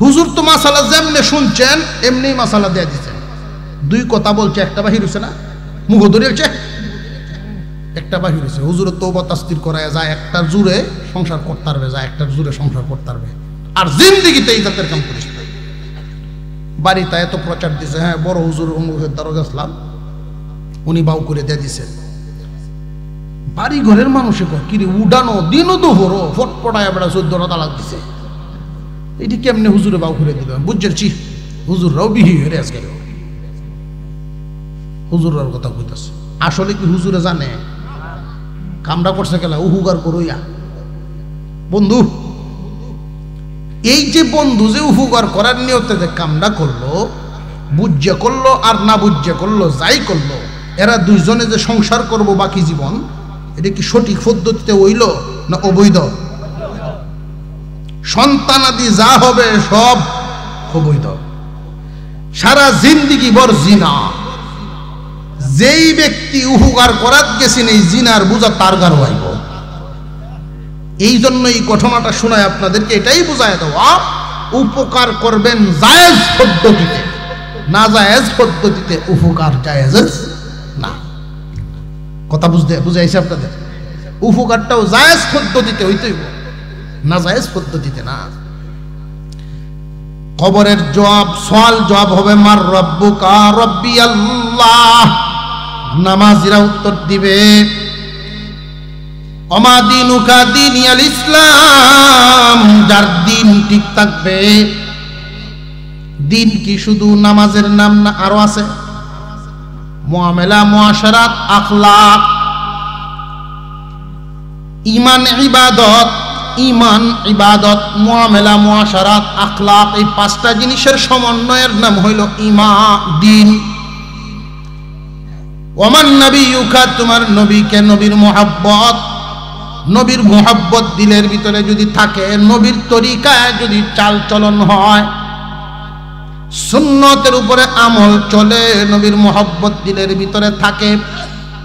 হুজুর তো মাসালা যেমনি শুনছেন এমনি মাসালা দিয়ে দিচ্ছেন। 2 কথা বলছে, একটা বাহির হয়েছে না, মুখ ধরিয়েছে, একটা বাহির হয়েছে। হুজুরের তওবা তাসদির করায় যায়, একটার জুড়ে সংসার করতে পারবে, যায় একটার জুড়ে সংসার করতে পারবে। আর জিন্দিগিতে এই জাতের কাম করিস না। বাড়িতে এত প্রচার দিছে, হ্যাঁ বড় হুজুর অমুকের দ্বারা গেছিলাম, উনি বাউ করে দিয়ে দিছে। বাড়ি ঘরের মানুষে কিরে উডানো দিনও তো হরো ফটপটায় বেড়া 14টা তালাক দিছে। এটি কেমনে হুজুরে বাউ করে দিল, বুঝছি হুজুররাও বিহি হয়ে আজকে হুজুরার কথা কইতাছে। আসলে কি হুজুরে জানে কামটা করছে গেলা উহুগার করইয়া। বন্ধু, এই যে বন্ধু যে উহুগার করার নিয়তে যে কামটা করলো, বুঝে করলো আর না বুঝে করলো, যাই করলো, এরা 2 জনে যে সংসার করব বাকি জীবন, এটা কি সঠিক পদ্ধতিতে হইল না অবৈধ? সন্তানাদি যা হবে সব অবৈধ। সারা জিন্দিগি ভর জিনা। যেই ব্যক্তি উপকার করাত গেছেন এই জিনার বোঝা তার গার হইব। এই জন্য এই ঘটনাটা শোনায় আপনাদেরকে এটাই বোঝায় দেওয়া, উপকার করবেন জায়েজ পদ্ধতিতে, না জায়েজ পদ্ধতিতে উপকার জায়েজ না। কথা বুঝাইছে আপনাদের? উপকারটাও জায়েজ পদ্ধতিতে হইতেই, না জায়েজ পদ্ধতিতে না। কবরের জবাব, সওয়াল জবাব হবে মার রব্বুকা, রব্বি আল্লাহ। নামাজিরা উত্তর দিবে অমা দিনুকা, দিনিয়াল ইসলাম। যার দিন ঠিক থাকবে। দিন কি শুধু নামাজের নাম না, আরো আছে মুআমালা, মুআশারাত, আখলাক, ঈমান, ইবাদত। ঈমান, ইবাদত, মুআমালা, মুআশারাত, আখলাক, এই পাঁচটা জিনিসের সমন্বয়ের নাম হইল দিন। ওমান নবিয়ুকা, তোমার নবীকে, নবীর মুহাব্বত। নবীর মুহাব্বত দিলের ভিতরে যদি থাকে, নবীর তরিকায় যদি চাল চলন হয়, সুন্নতের উপরে আমল চলে, নবীর মুহাব্বত দিলের ভিতরে থাকে,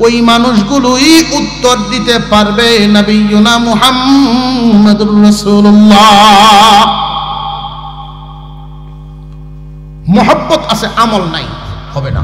ওই মানুষগুলোই উত্তর দিতে পারবে নবিয়ুনা মুহাম্মদুর রাসূলুল্লাহ। মুহাব্বত আছে, আমল নাই, হবে না।